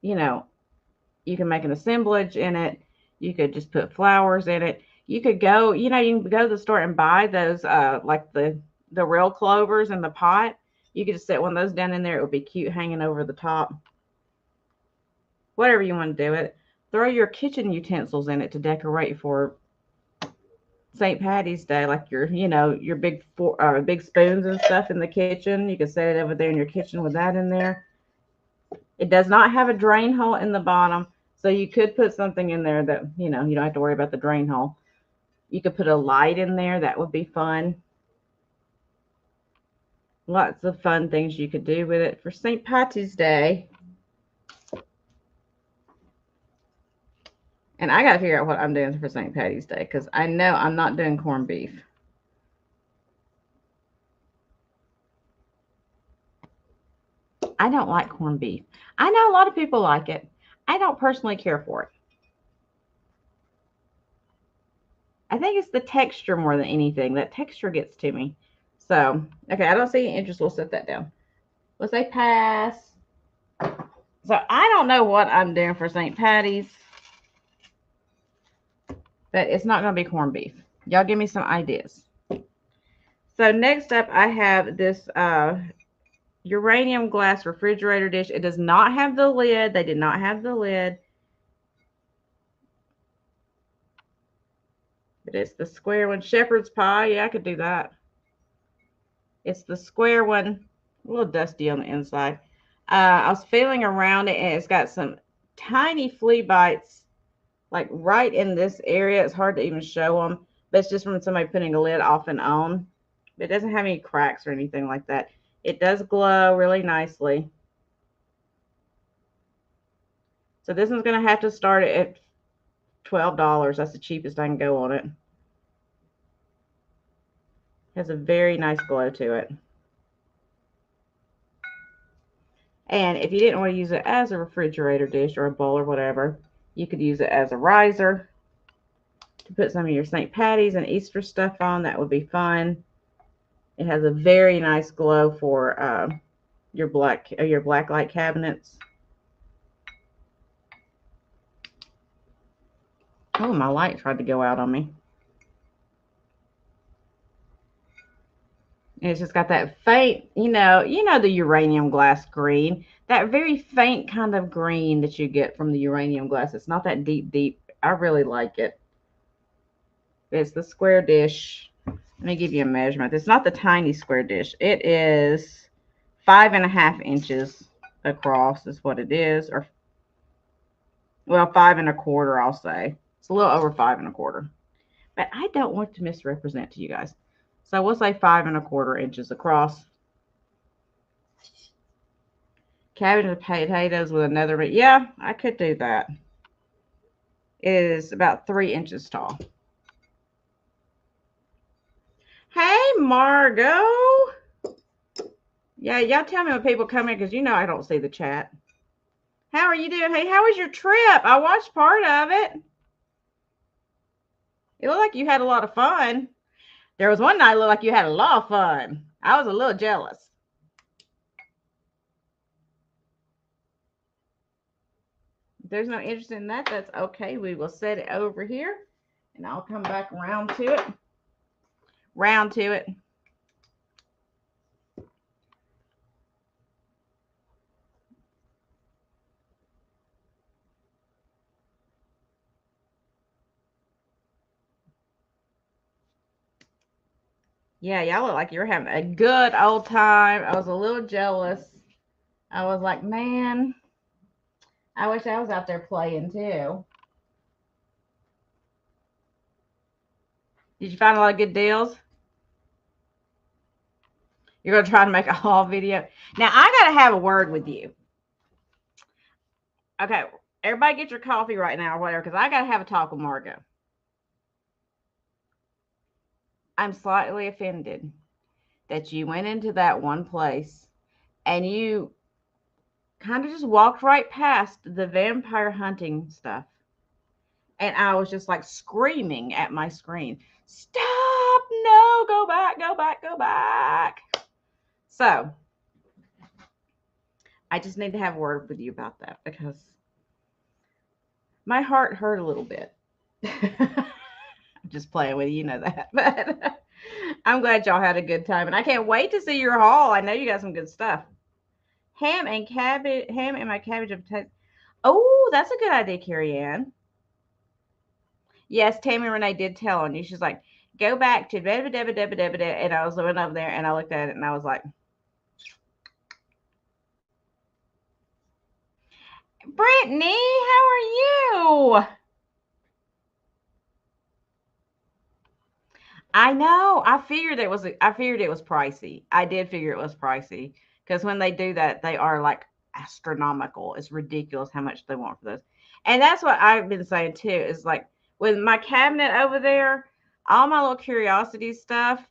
you can make an assemblage in it. You could just put flowers in it. You could go, you can go to the store and buy those, like the real clovers in the pot. You could just set one of those down in there. It would be cute hanging over the top. Whatever you want to do it. Throw your kitchen utensils in it to decorate for St. Patty's Day, like your big big spoons and stuff in the kitchen. You can set it over there in your kitchen with that in there. It does not have a drain hole in the bottom, so you could put something in there that, you don't have to worry about the drain hole. You could put a light in there. That would be fun. Lots of fun things you could do with it for St. Patty's Day. And I got to figure out what I'm doing for St. Patty's Day, because I know I'm not doing corned beef. I don't like corned beef. I know a lot of people like it. I don't personally care for it. I think it's the texture more than anything. That texture gets to me. So, okay, I don't see any interest. We'll set that down. We'll say pass. So, I don't know what I'm doing for St. Patty's, but it's not going to be corned beef. Y'all give me some ideas. So, next up, I have this uranium glass refrigerator dish. It does not have the lid. They did not have the lid. But it's the square one. Shepherd's pie. Yeah, I could do that. It's the square one. A little dusty on the inside. I was feeling around it, and it's got some tiny flea bites, like right in this area. It's hard to even show them, but it's just from somebody putting a lid off and on. It doesn't have any cracks or anything like that. It does glow really nicely. So this one's going to have to start at $12. That's the cheapest I can go on it. Has a very nice glow to it. And if you didn't want to use it as a refrigerator dish or a bowl or whatever, you could use it as a riser to put some of your St. Patty's and Easter stuff on. That would be fun. It has a very nice glow for your black light cabinets. Oh, my light tried to go out on me. And it's just got that faint, the uranium glass green, that very faint kind of green that you get from the uranium glass. It's not that deep, deep. I really like it. It's the square dish. Let me give you a measurement. It's not the tiny square dish. It is 5.5 inches across is what it is. Or, well, 5.25, I'll say. It's a little over 5.25. But I don't want to misrepresent to you guys. So we'll say 5.25 inches across. Cabbage and potatoes with another, but yeah, I could do that. It is about 3 inches tall. Hey, Margot. Yeah, y'all tell me when people come in because I don't see the chat. How are you doing? Hey, how was your trip? I watched part of it. It looked like you had a lot of fun. There was one night it looked like you had a lot of fun. I was a little jealous. If there's no interest in that, that's okay. We will set it over here, and I'll come back around to it. Round to it. Yeah, y'all look like you're having a good old time. I was a little jealous. I was like, man, I wish I was out there playing too. Did you find a lot of good deals? You're going to try to make a haul video. Now, I got to have a word with you. Okay, everybody get your coffee right now or whatever, because I got to have a talk with Margot. I'm slightly offended that you went into that one place and you kind of just walked right past the vampire hunting stuff. And I was just like screaming at my screen, stop, no, go back, go back, go back. So I just need to have a word with you about that because my heart hurt a little bit. I'm just playing with you, that. But I'm glad y'all had a good time. And I can't wait to see your haul. I know you got some good stuff. Ham and my cabbage and potatoes. Oh, that's a good idea, Carrie Ann. Yes, Tammy Renee did tell on you. She's like, go back to and I was went up there and I looked at it and I was like, Brittany, how are you? I know. I figured it was pricey. I did figure it was pricey because when they do that, they are like astronomical. It's ridiculous how much they want for those. And that's what I've been saying too, is like with my cabinet over there, all my little curiosity stuff,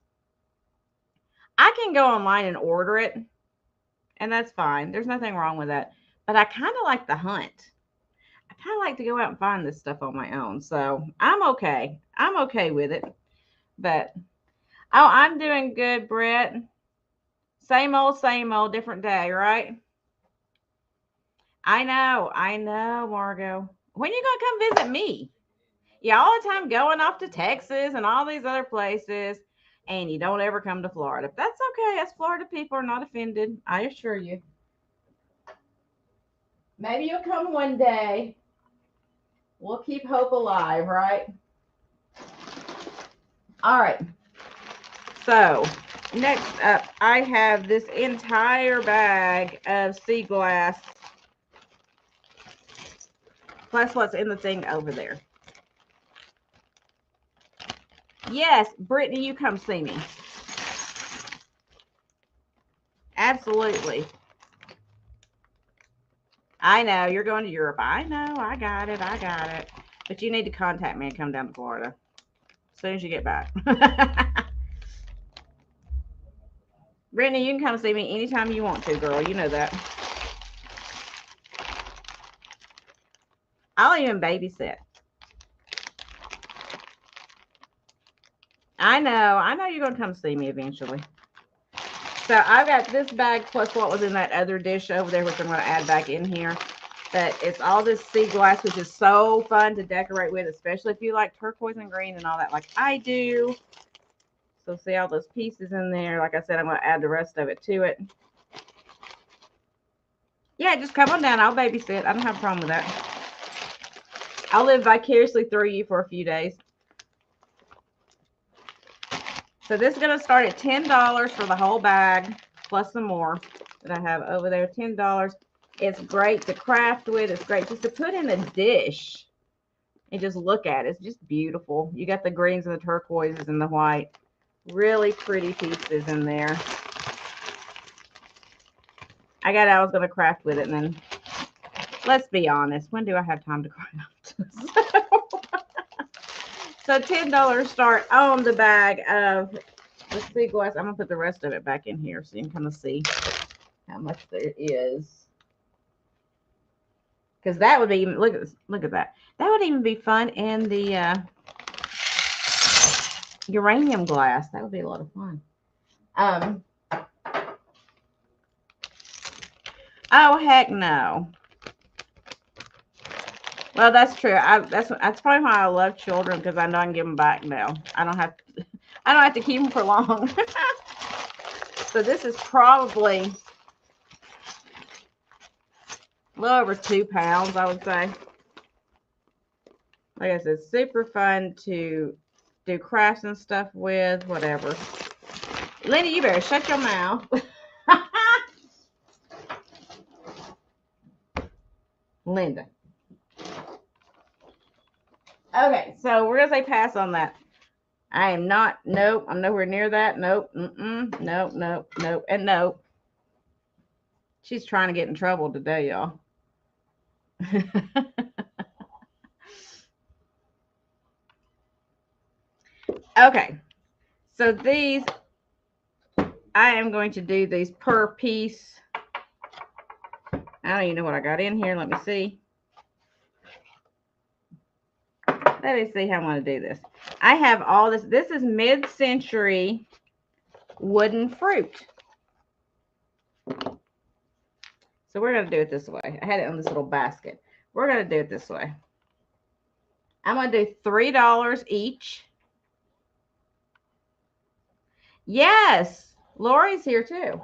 I can go online and order it, and that's fine. There's nothing wrong with that. But I kind of like the hunt. I kind of like to go out and find this stuff on my own. So I'm okay. I'm okay with it. But oh, I'm doing good, Brett. Same old, different day, right? I know, Margot. When you gonna come visit me? Yeah, all the time going off to Texas and all these other places, and you don't ever come to Florida. But that's okay. Us Florida people are not offended, I assure you. Maybe you'll come one day. We'll keep hope alive, right? All right. So next up, I have this entire bag of sea glass, plus what's in the thing over there. Yes, Brittany, you come see me. Absolutely. I know, you're going to Europe. I know, I got it. But you need to contact me and come down to Florida as soon as you get back. Brittany, you can come see me anytime you want to, girl. You know that. I'll even babysit. I know you're going to come see me eventually. So I've got this bag plus what was in that other dish over there, which I'm going to add back in here. But it's all this sea glass, which is so fun to decorate with, especially if you like turquoise and green and all that like I do. So see all those pieces in there. Like I said, I'm going to add the rest of it to it. Yeah, just come on down. I'll babysit. I don't have a problem with that. I'll live vicariously through you for a few days. So this is going to start at $10 for the whole bag, plus some more that I have over there. $10. It's great to craft with. It's great just to put in a dish and just look at it. It's just beautiful. You got the greens and the turquoises and the white. Really pretty pieces in there. I was going to craft with it, and then let's be honest. When do I have time to craft? So $10 start on the bag of the sea glass. I'm going to put the rest of it back in here so you can kind of see how much there is. Because that would be, look at that. That would even be fun in the uranium glass. That would be a lot of fun. Oh, heck no. Well, that's true. That's probably why I love children, because I know I can give them back now. I don't have to keep them for long. So this is probably a little over 2 pounds, I would say. Like I said, super fun to do crafts and stuff with, whatever. Linda, you better shut your mouth. Linda. Okay, so we're going to say pass on that. I am not, nope, I'm nowhere near that. Nope, nope, nope, nope, and nope. She's trying to get in trouble today, y'all. Okay, so these, I am going to do these per piece. I don't even know what I got in here. Let me see. Let me see how I want to do this. I have all this. This is mid-century wooden fruit. So we're going to do it this way. I had it on this little basket. We're going to do it this way. I'm going to do $3 each. Yes, Lori's here too.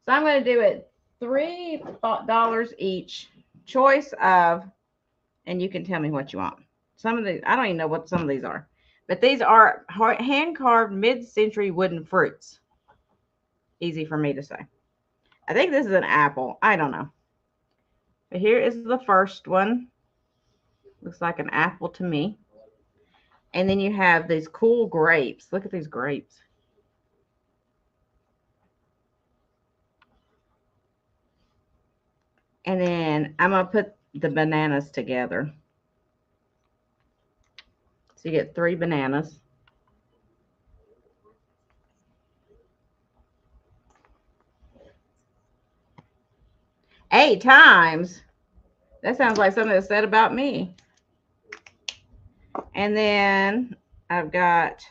So I'm going to do it $3 each. Choice of, and you can tell me what you want. Some of these, I don't even know what some of these are. But these are hand-carved mid-century wooden fruits. Easy for me to say. I think this is an apple. I don't know. But here is the first one. Looks like an apple to me. And then you have these cool grapes. Look at these grapes. And then I'm going to put the bananas together. So you get 3 bananas. Eight times. That sounds like something that's said about me. And then I've got,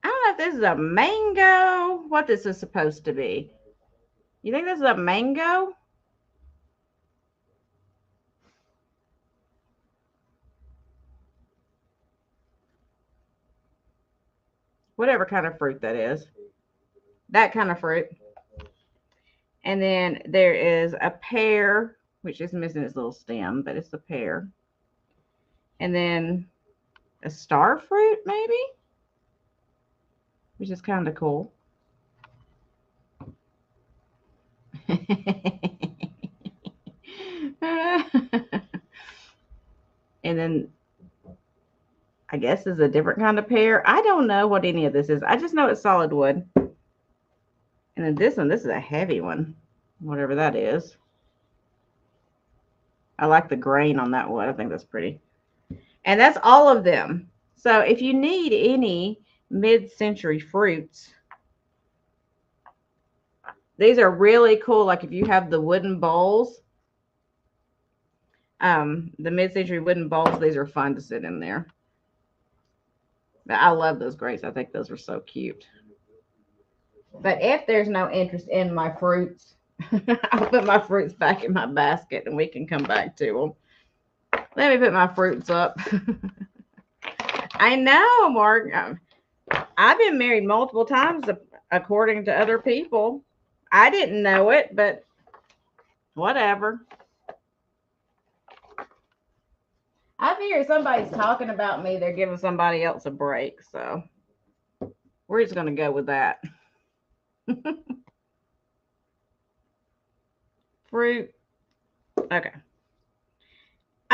I don't know if this is a mango. What this is supposed to be. You think this is a mango? Whatever kind of fruit that is. That kind of fruit. And then there is a pear, which is missing its little stem, but it's a pear. And then a star fruit, maybe? Which is kind of cool. And then I guess is a different kind of pear. I don't know what any of this is. I just know it's solid wood. And then this one, this is a heavy one, whatever that is. I like the grain on that wood. I think that's pretty. And that's all of them. So if you need any mid-century fruits, these are really cool. Like if you have the wooden bowls, the mid-century wooden bowls, these are fun to sit in there. But I love those grapes. I think those are so cute. But if there's no interest in my fruits, I'll put my fruits back in my basket and we can come back to them. Let me put my fruits up. I know, Mark. I've been married multiple times, according to other people. I didn't know it, but whatever. I figure somebody's talking about me, they're giving somebody else a break. So we're just going to go with that. Fruit. Okay.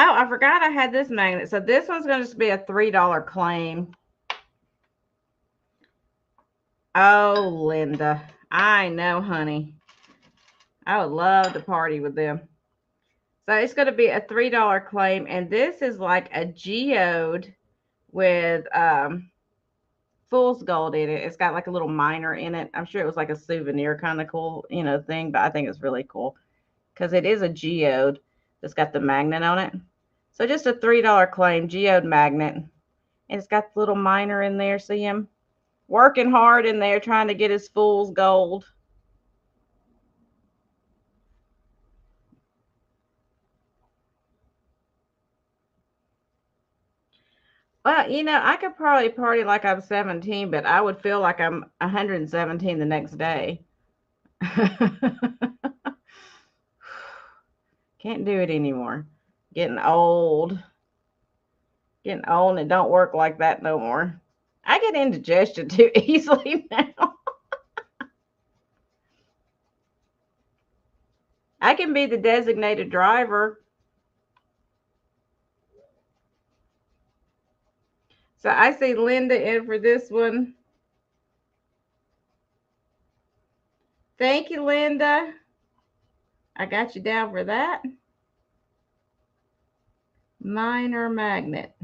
Oh, I forgot I had this magnet. So this one's going to be a $3 claim. Oh, Linda. I know, honey. I would love to party with them. So it's going to be a $3 claim. And this is like a geode with fool's gold in it. It's got like a little miner in it. I'm sure it was like a souvenir kind of cool, thing. But I think it's really cool because it is a geode that's got the magnet on it. So just a $3 claim, geode magnet. And it's got the little miner in there. See him working hard in there trying to get his fool's gold. Well, I could probably party like I'm 17, but I would feel like I'm 117 the next day. Can't do it anymore. Getting old. Getting old and it don't work like that no more. I get indigestion too easily now. I can be the designated driver. So I see Linda in for this one. Thank you, Linda. I got you down for that. Minor magnet.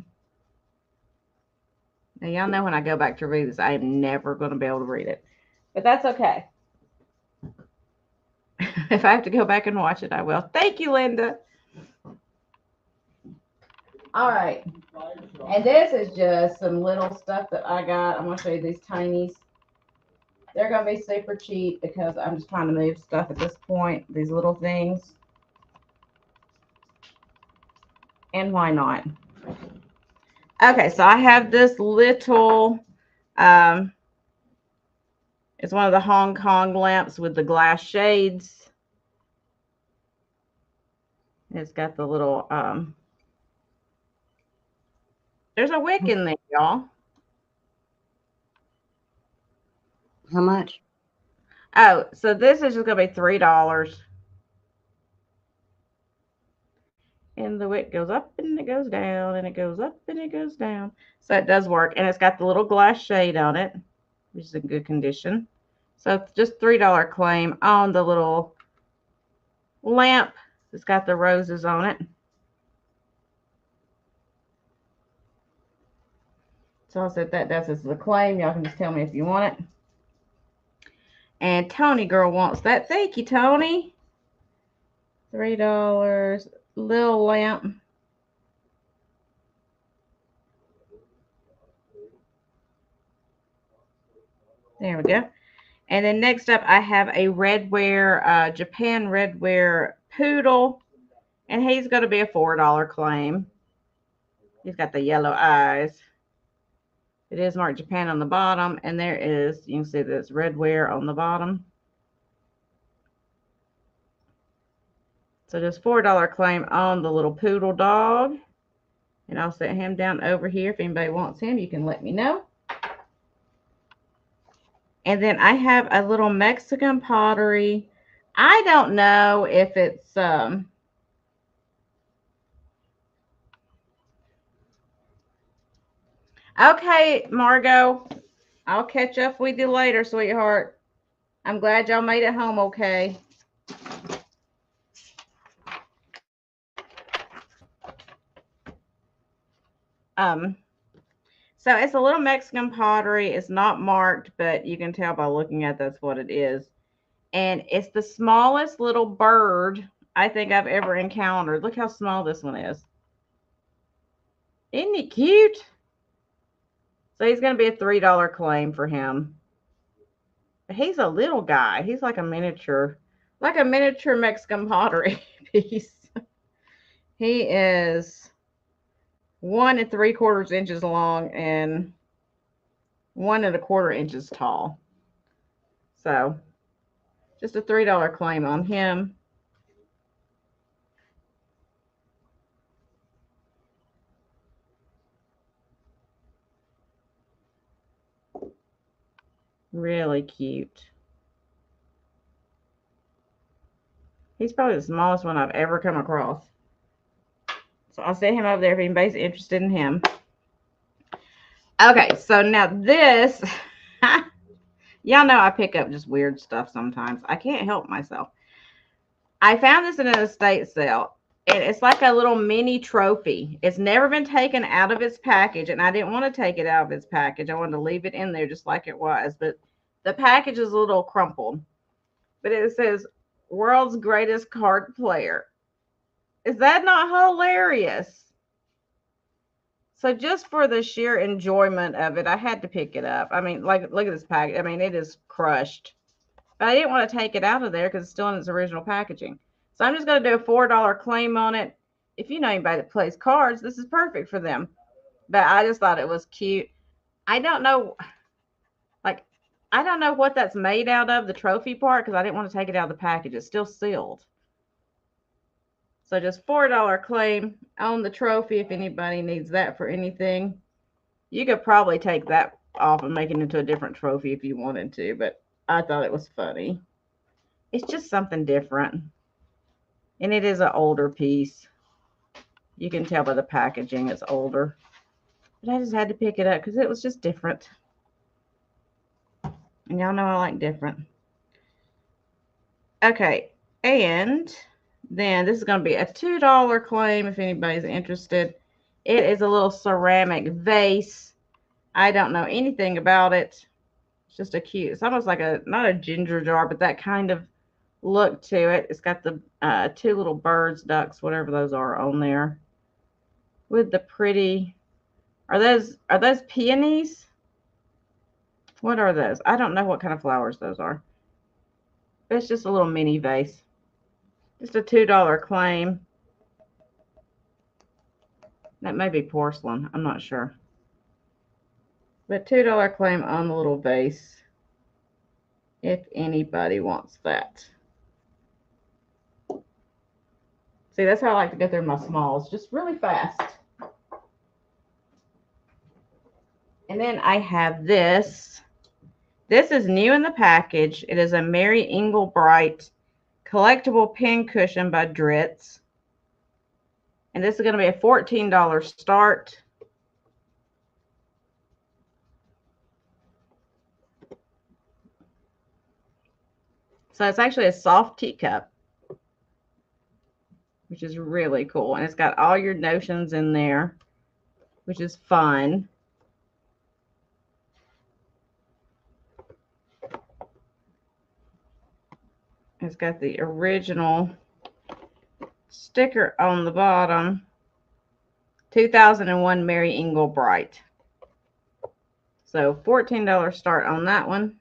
Now, y'all know when I go back to read this, I am never going to be able to read it. But that's okay. If I have to go back and watch it, I will. Thank you, Linda. All right. And this is just some little stuff that I got. I'm going to show you these tinies. They're going to be super cheap because I'm just trying to move stuff at this point. These little things. And why not? Okay, so I have this little, it's one of the Hong Kong lamps with the glass shades. It's got the little, there's a wick in there, y'all. How much? Oh, so this is just going to be $3. And the wick goes up and it goes down and it goes up and it goes down. So it does work. And it's got the little glass shade on it, which is in good condition. So it's just $3 claim on the little lamp. It's got the roses on it. So I said this is the claim. Y'all can just tell me if you want it. And Tony girl wants that. Thank you, Tony. $3. Little lamp. There we go. And then next up, I have a redware, Japan redware poodle. And he's going to be a $4 claim. He's got the yellow eyes. It is marked Japan on the bottom. And there is, you can see this redware on the bottom. So just $4 claim on the little poodle dog. And I'll set him down over here. If anybody wants him, you can let me know. And then I have a little Mexican pottery. I don't know if it's okay, Margot. I'll catch up with you later, sweetheart. I'm glad y'all made it home okay. So it's a little Mexican pottery. It's not marked, but you can tell by looking at that's what it is. And it's the smallest little bird I think I've ever encountered. Look how small this one is. Isn't he cute? So he's going to be a $3 claim for him. But he's a little guy. He's like a miniature Mexican pottery piece. He is 1 3/4 inches long and 1 1/4 inches tall. So just a $3 claim on him. Really cute. He's probably the smallest one I've ever come across. So I'll set him over there if anybody's interested in him. Okay, so now this, y'all know I pick up just weird stuff sometimes. I can't help myself. I found this in an estate sale, and it's like a little mini trophy. It's never been taken out of its package, and I didn't want to take it out of its package. I wanted to leave it in there just like it was, but the package is a little crumpled. But it says, "World's Greatest Card Player." Is that not hilarious? So just for the sheer enjoyment of it, I had to pick it up. I mean, like, look at this package. I mean, it is crushed. But I didn't want to take it out of there because it's still in its original packaging. So I'm just going to do a $4 claim on it. If you know anybody that plays cards, this is perfect for them. But I just thought it was cute. I don't know, like, I don't know what that's made out of, the trophy part, because I didn't want to take it out of the package. It's still sealed. So just $4 claim on the trophy if anybody needs that for anything. You could probably take that off and make it into a different trophy if you wanted to, but I thought it was funny. It's just something different. And it is an older piece. You can tell by the packaging it's older. But I just had to pick it up because it was just different. And y'all know I like different. Okay, and then this is going to be a $2 claim if anybody's interested. It is a little ceramic vase. I don't know anything about it. It's just a cute, it's almost like a, not a ginger jar, but that kind of look to it. It's got the 2 little birds, ducks, whatever those are on there. With the pretty, are those peonies? What are those? I don't know what kind of flowers those are. It's just a little mini vase. Just a $2 claim. That may be porcelain. I'm not sure. But $2 claim on the little vase if anybody wants that. See, that's how I like to go through my smalls, just really fast. And then I have this. This is new in the package. It is a Mary Englebright collectible pin cushion by Dritz. And this is going to be a $14 start. So it's actually a soft teacup, which is really cool. And it's got all your notions in there, which is fun. It's got the original sticker on the bottom. 2001 Mary Englebright. So $14 start on that one.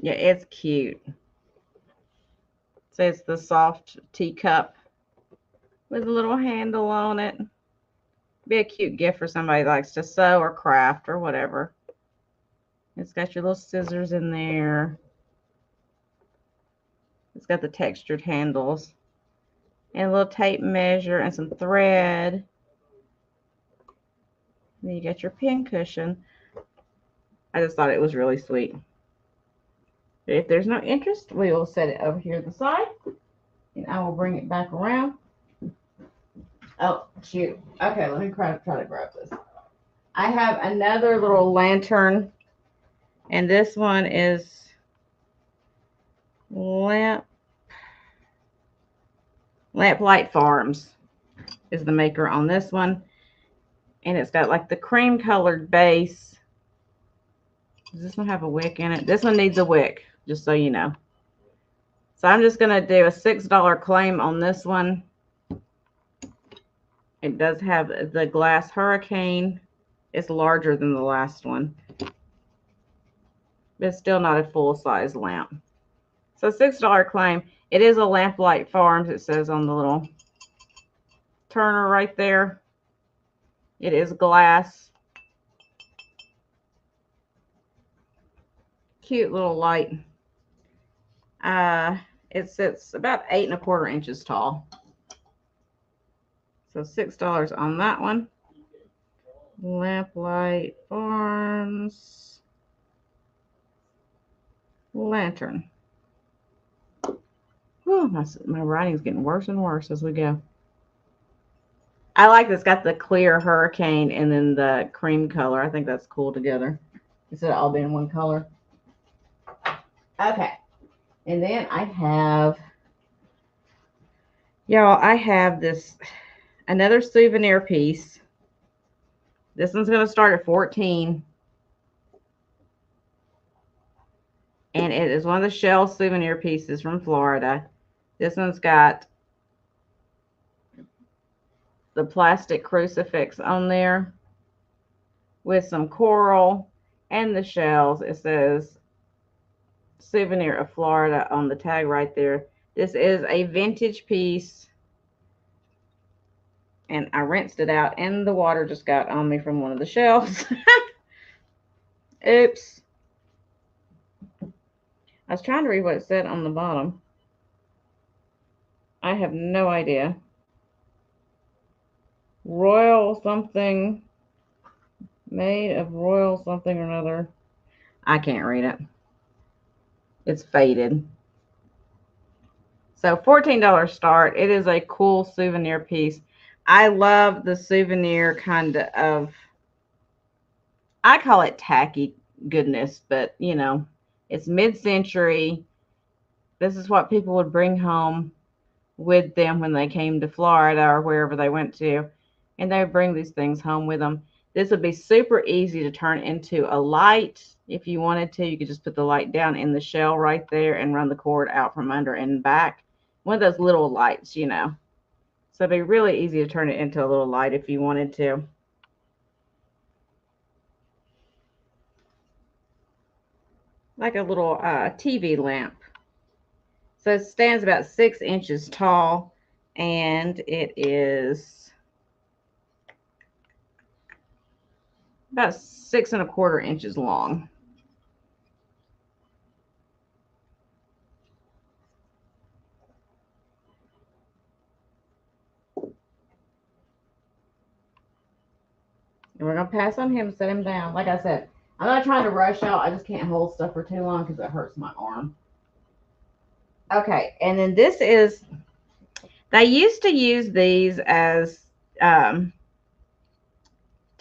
Yeah, it's cute. So it's the soft teacup with a little handle on it. Be a cute gift for somebody that likes to sew or craft or whatever. It's got your little scissors in there. It's got the textured handles and a little tape measure and some thread. Then you got your pin cushion. I just thought it was really sweet. If there's no interest, we will set it over here to the side, and I will bring it back around. Oh, shoot. Okay, let me try to grab this. I have another little lantern, and this one is Lamplight Farms is the maker on this one. And it's got like the cream colored base. Does this one have a wick in it? This one needs a wick, just so you know. So I'm just going to do a $6 claim on this one. It does have the glass hurricane It's larger than the last one. But it's still not a full-size lamp. So $6 claim. It is a Lamplight Farms, it says on the little turner right there. It is glass. Cute little light. It sits about 8¼ inches tall. So $6 on that one. Lamplight Farms lantern. Whew, my writing's getting worse and worse as we go. I like this. Got the clear hurricane and then the cream color. I think that's cool together. Instead of all being one color. Okay. And then I have, y'all, I have this, another souvenir piece. This one's going to start at 14. And it is one of the shell souvenir pieces from Florida. This one's got the plastic crucifix on there with some coral and the shells. It says souvenir of Florida on the tag right there. This is a vintage piece. And I rinsed it out and the water just got on me from one of the shells. Oops. I was trying to read what it said on the bottom. I have no idea. Royal something, made of royal something or another. I can't read it. It's faded. So $14 start. It is a cool souvenir piece. I love the souvenir kind of, I call it tacky goodness, but you know, it's mid-century. This is what people would bring home with them when they came to Florida or wherever they went to. And they would bring these things home with them. This would be super easy to turn into a light. If you wanted to, you could just put the light down in the shell right there and run the cord out from under and back. One of those little lights, you know. So it'd be really easy to turn it into a little light if you wanted to. Like a little TV lamp. So it stands about 6 inches tall, and it is about 6¼ inches long. And we're going to pass on him and set him down. Like I said, I'm not trying to rush out. I just can't hold stuff for too long because it hurts my arm. Okay, and then this is, they used to use these as to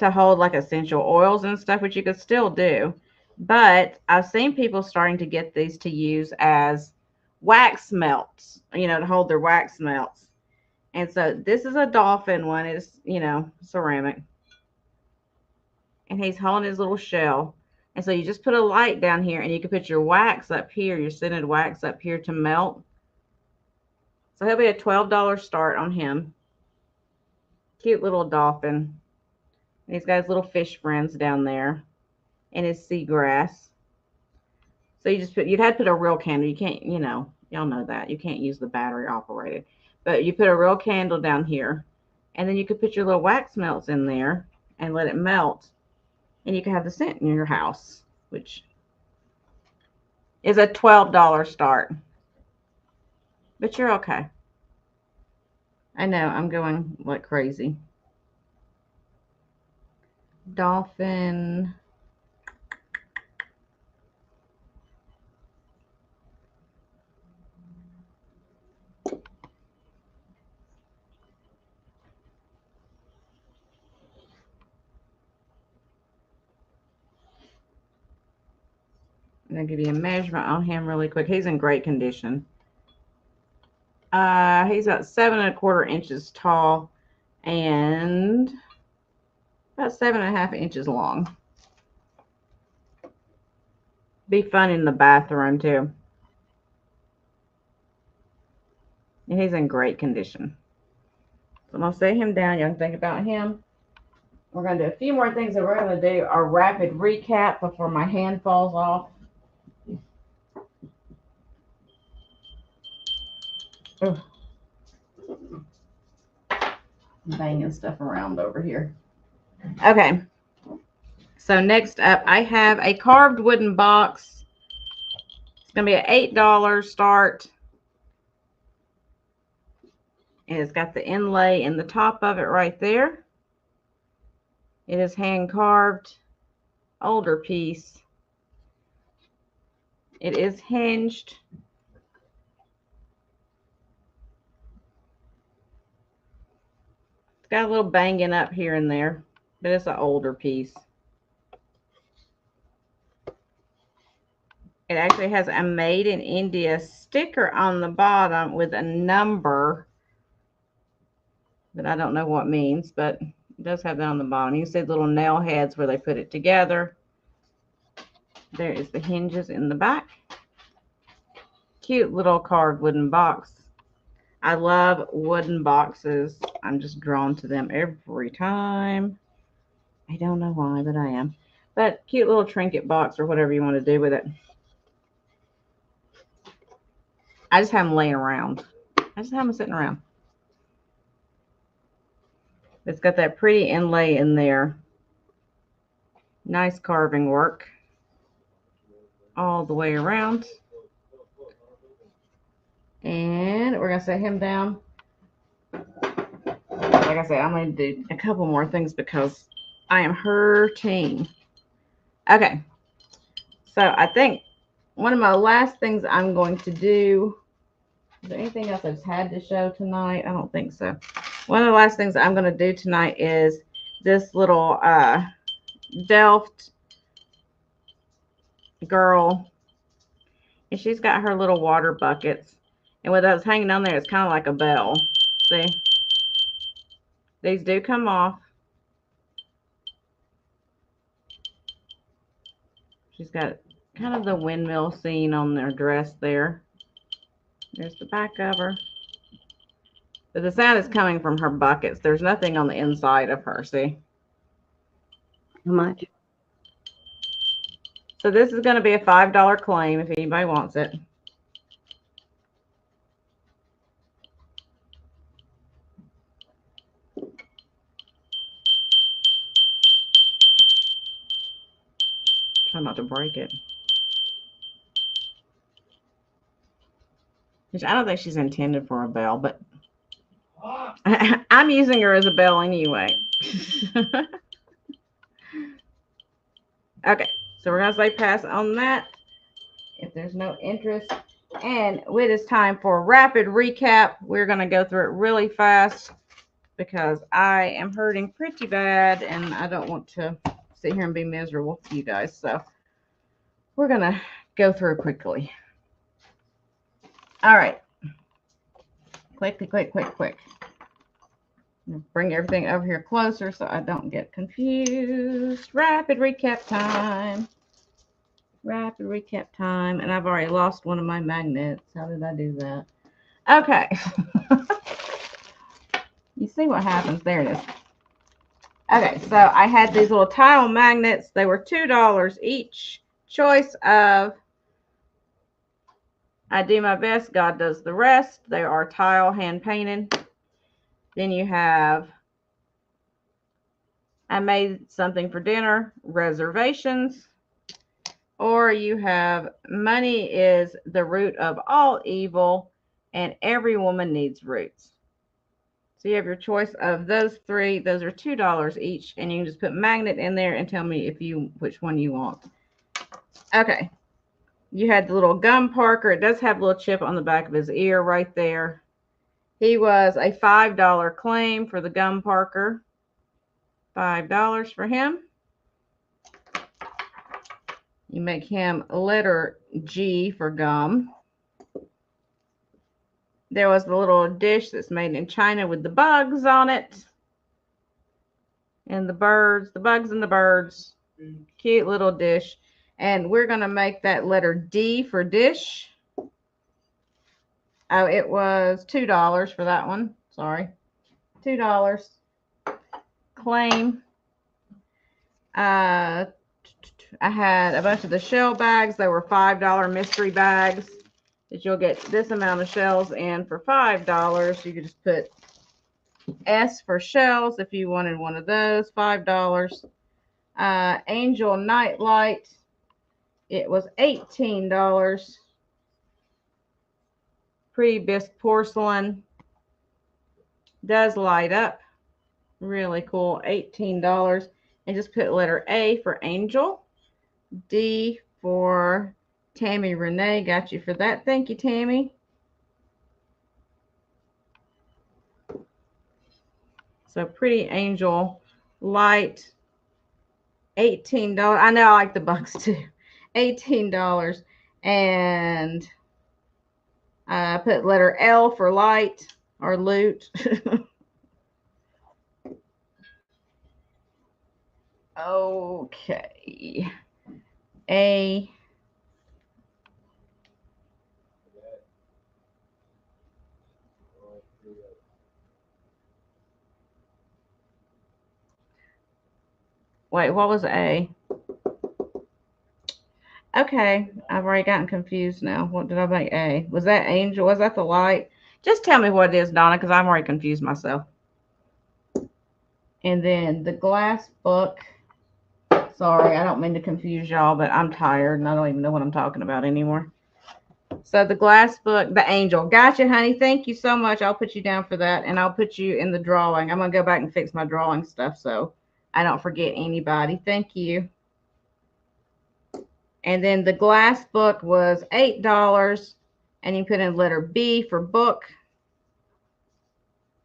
hold like essential oils and stuff, which you could still do. But I've seen people starting to get these to use as wax melts, you know, to hold their wax melts. And so this is a dolphin one. It's, you know, ceramic. And he's holding his little shell. And so you just put a light down here and you can put your wax up here, your scented wax up here to melt. So he'll be a $12 start on him. Cute little dolphin. And he's got his little fish friends down there and his seagrass. So you just put, you'd have to put a real candle. You can't, you know, y'all know that. You can't use the battery operated. But you put a real candle down here. And then you could put your little wax melts in there and let it melt. And you can have the scent in your house, which is a $12 start. But you're okay. I know, I'm going like crazy. Dolphin. I'm going to give you a measurement on him really quick. He's in great condition. He's about 7¼ inches tall and about 7½ inches long. Be fun in the bathroom too. And he's in great condition. So I'm going to set him down. You can think about him. We're going to do a few more things that we're going to do a rapid recap before my hand falls off. Ugh. I'm banging stuff around over here. Okay. So next up, I have a carved wooden box. It's going to be an $8 start. And it's got the inlay in the top of it right there. It is hand carved, older piece. It is hinged. It's got a little banging up here and there, but it's an older piece. It actually has a Made in India sticker on the bottom with a number that I don't know what means, but it does have that on the bottom. You can see the little nail heads where they put it together. There is the hinges in the back. Cute little carved wooden box. I love wooden boxes. I'm just drawn to them every time. I don't know why, but I am. But cute little trinket box or whatever you want to do with it. I just have them laying around. I just have them sitting around. It's got that pretty inlay in there. Nice carving work all the way around. And we're going to set him down. Like I said, I'm going to do a couple more things because I am hurting. Okay. So I think one of my last things I'm going to do, is there anything else I just had to show tonight? I don't think so. One of the last things I'm going to do tonight is this little Delft girl. And she's got her little water buckets. And with those hanging on there, it's kind of like a bell. See? These do come off. She's got kind of the windmill scene on their dress there. There's the back of her. But the sound is coming from her buckets. There's nothing on the inside of her, see? How much? So this is going to be a $5 claim if anybody wants it. Try not to break it. Which I don't think she's intended for a bell, but I'm using her as a bell anyway. Okay, so we're going to say pass on that if there's no interest. And it is time for a rapid recap. We're going to go through it really fast because I am hurting pretty bad and I don't want to sit here and be miserable for you guys. So we're going to go through quickly. All right. Quick. Bring everything over here closer so I don't get confused. Rapid recap time. And I've already lost one of my magnets. How did I do that? Okay. You see what happens. There it is. Okay, so I had these little tile magnets. They were $2 each. Choice of I do my best, God does the rest. They are tile hand painted. Then you have I made something for dinner, reservations. Or you have money is the root of all evil and every woman needs roots. So you have your choice of those three. Those are $2 each. And you can just put magnet in there and tell me which one you want. Okay. You had the little gum Parker. It does have a little chip on the back of his ear right there. He was a $5 claim for the gum Parker. $5 for him. You make him letter G for gum. There was the little dish that's made in China with the bugs on it. And the birds, the bugs and the birds. Cute little dish. And we're going to make that letter D for dish. Oh, it was $2 for that one. Sorry. $2. Claim. I had a bunch of the shell bags. They were $5 mystery bags that you'll get this amount of shells in for $5. You could just put S for shells if you wanted one of those, $5. Angel Nightlight, it was $18. Pretty bisque porcelain, does light up, really cool, $18. And just put letter A for Angel, D for Tammy Renee, got you for that. Thank you, Tammy. So pretty angel light, $18. I know I like the bucks too. $18. And I put letter L for light or loot. Okay. A. Wait, what was A? Okay, I've already gotten confused now. What did I make A? Was that angel? Was that the light? Just tell me what it is, Donna, because I'm already confused myself. And then the glass book. Sorry, I don't mean to confuse y'all, but I'm tired and I don't even know what I'm talking about anymore. So the glass book, the angel. Gotcha, honey. Thank you so much. I'll put you down for that, and I'll put you in the drawing. I'm going to go back and fix my drawing stuff so I don't forget anybody. Thank you. And then the glass book was $8, and you put in letter B for book.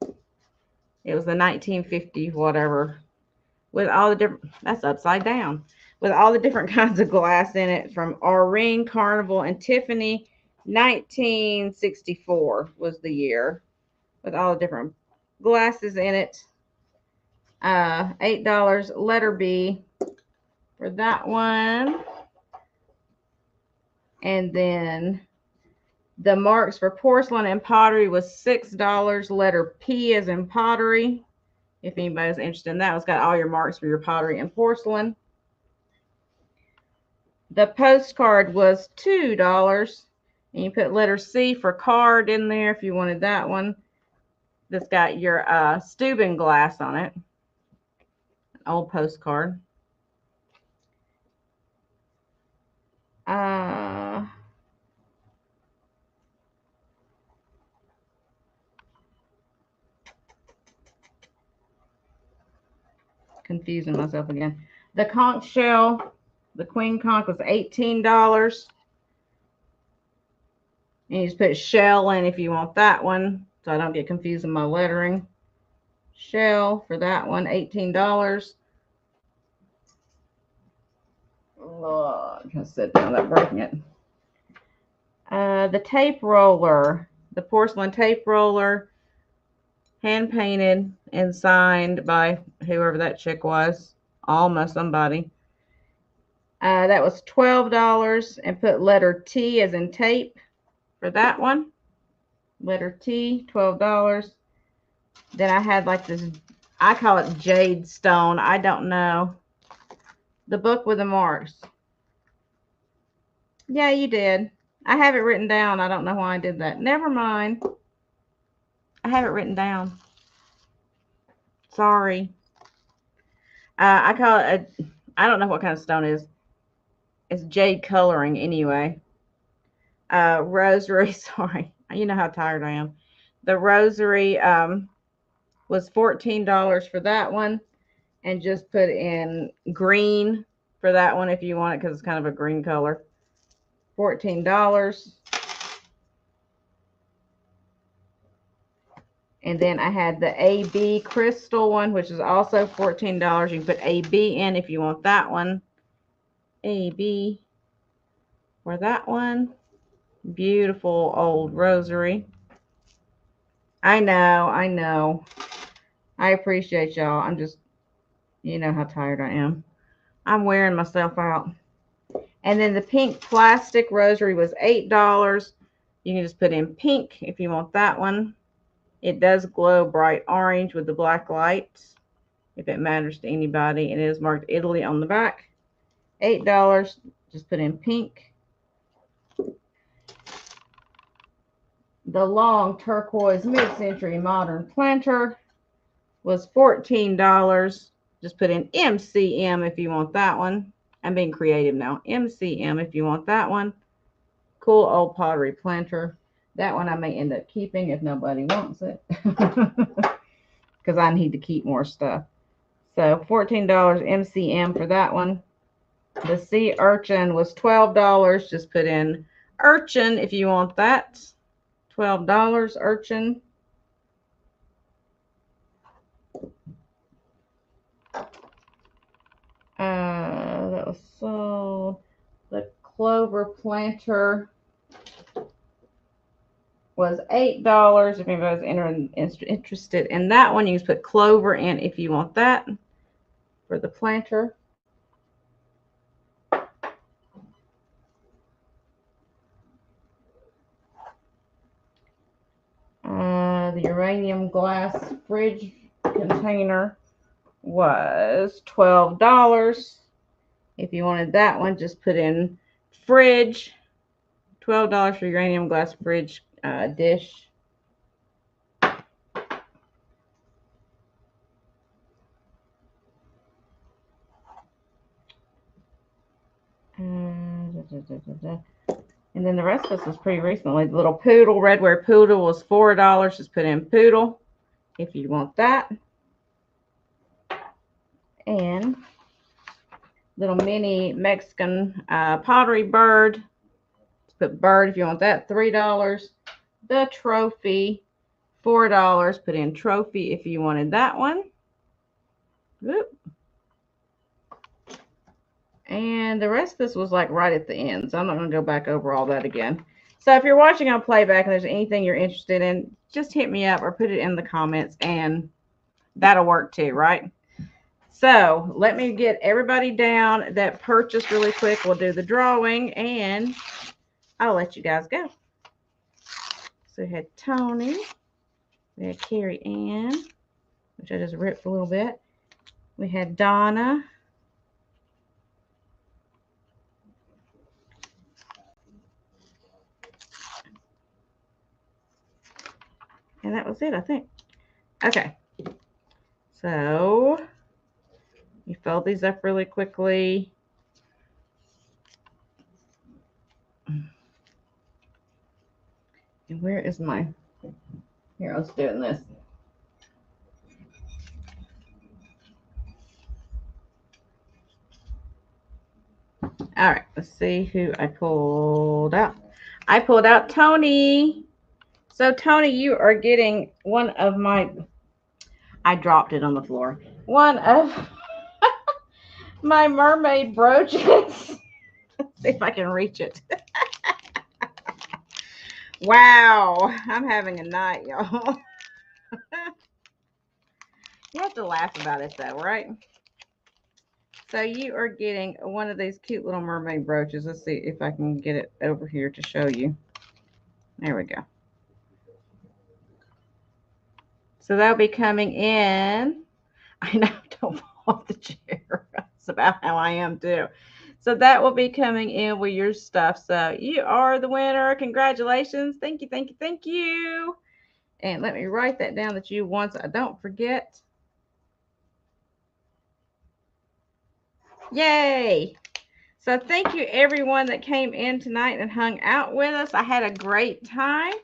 It was the 1950 whatever with all the different, that's upside down, with all the different kinds of glass in it from Auring, Carnival, and Tiffany. 1964 was the year with all the different glasses in it. $8, letter B for that one. And then the marks for porcelain and pottery was $6, letter P as in pottery. If anybody's interested in that, it's got all your marks for your pottery and porcelain. The postcard was $2. And you put letter C for card in there if you wanted that one. That's got your Steuben glass on it. An old postcard. Confusing myself again. The conch shell, the queen conch was $18. And you just put shell in if you want that one, so I don't get confused in my lettering. Shell for that one, $18. Oh, I'm gonna sit down without breaking it. The tape roller, the porcelain tape roller, hand painted and signed by whoever that chick was, Alma somebody. That was $12, and put letter T as in tape for that one. Letter T, $12. Then I had like this, I call it jade stone. I don't know. The book with the marks. Yeah, you did. I have it written down. I don't know why I did that. Never mind. I have it written down. Sorry. I call it a, I don't know what kind of stone it is. It's jade coloring anyway. Rosary, sorry. You know how tired I am. The rosary was $14 for that one. And just put in green for that one if you want it, because it's kind of a green color. $14. And then I had the AB crystal one, which is also $14. You can put AB in if you want that one. AB for that one. Beautiful old rosary. I know. I appreciate y'all. I'm just, you know how tired I am. I'm wearing myself out. And then the pink plastic rosary was $8. You can just put in pink if you want that one. It does glow bright orange with the black lights. if it matters to anybody. And it is marked Italy on the back. $8. Just put in pink. The long turquoise mid-century modern planter was $14. Just put in MCM if you want that one. I'm being creative now. MCM if you want that one. Cool old pottery planter. That one I may end up keeping if nobody wants it. Because I need to keep more stuff. So $14 MCM for that one. The Sea Urchin was $12. Just put in Urchin if you want that. $12 Urchin. That was sold. The Clover Planter was $8. If anybody's interested in that one, you can put Clover in if you want that for the planter. The uranium glass fridge container was $12. If you wanted that one, just put in fridge. $12 for uranium glass fridge dish. And then the rest of this was pretty recently. The little poodle, redware poodle was $4. Just put in poodle if you want that. And little mini Mexican pottery bird. Just put bird if you want that. $3. The trophy, $4. Put in trophy if you wanted that one. Whoop. And the rest of this was like right at the end, so I'm not going to go back over all that again. So if you're watching on playback and there's anything you're interested in, just hit me up or put it in the comments, and that'll work too, right? So let me get everybody down that purchased really quick. We'll do the drawing, and I'll let you guys go. So we had Tony, we had Carrie Ann, which I just ripped a little bit. We had Donna. And that was it, I think. Okay. So you fold these up really quickly. And where is my, here, let's do this. All right, let's see who I pulled out. I pulled out Tony. So Tony, you are getting one of my, I dropped it on the floor. One of my mermaid brooches. Let's see if I can reach it. Wow, I'm having a night, y'all. You have to laugh about it though, right? So you are getting one of these cute little mermaid brooches. Let's see if I can get it over here to show you. There we go. So that'll be coming in. I know, don't fall off the chair. That's about how I am too. So that will be coming in with your stuff. So you are the winner. Congratulations. Thank you, thank you, thank you. And let me write that down that you won so I don't forget. Yay. So thank you everyone that came in tonight and hung out with us. I had a great time.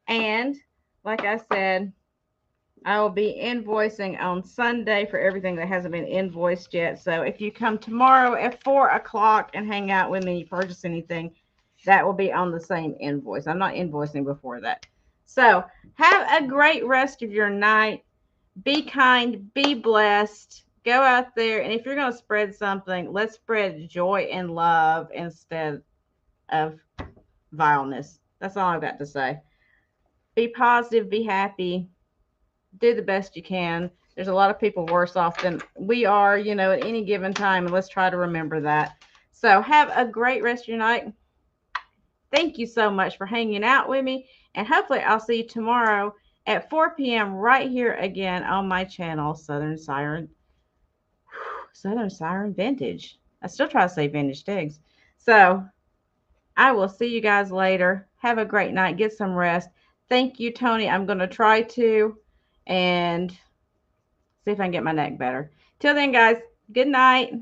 And like I said, I will be invoicing on Sunday for everything that hasn't been invoiced yet. So if you come tomorrow at 4 o'clock and hang out with me, you purchase anything, that will be on the same invoice. I'm not invoicing before that. So have a great rest of your night. Be kind, be blessed. Go out there, and if you're going to spread something, let's spread joy and love instead of vileness. That's all I've got to say. Be positive, be happy. Do the best you can. There's a lot of people worse off than we are, you know, at any given time, and let's try to remember that. So have a great rest of your night. Thank you so much for hanging out with me, and hopefully I'll see you tomorrow at 4 p.m. right here again on my channel, Southern Siren Southern Siren Vintage. I still try to say vintage digs. So I will see you guys later. Have a great night. Get some rest. Thank you, Tony. I'm going to try to and see if I can get my neck better. Till then, guys, good night.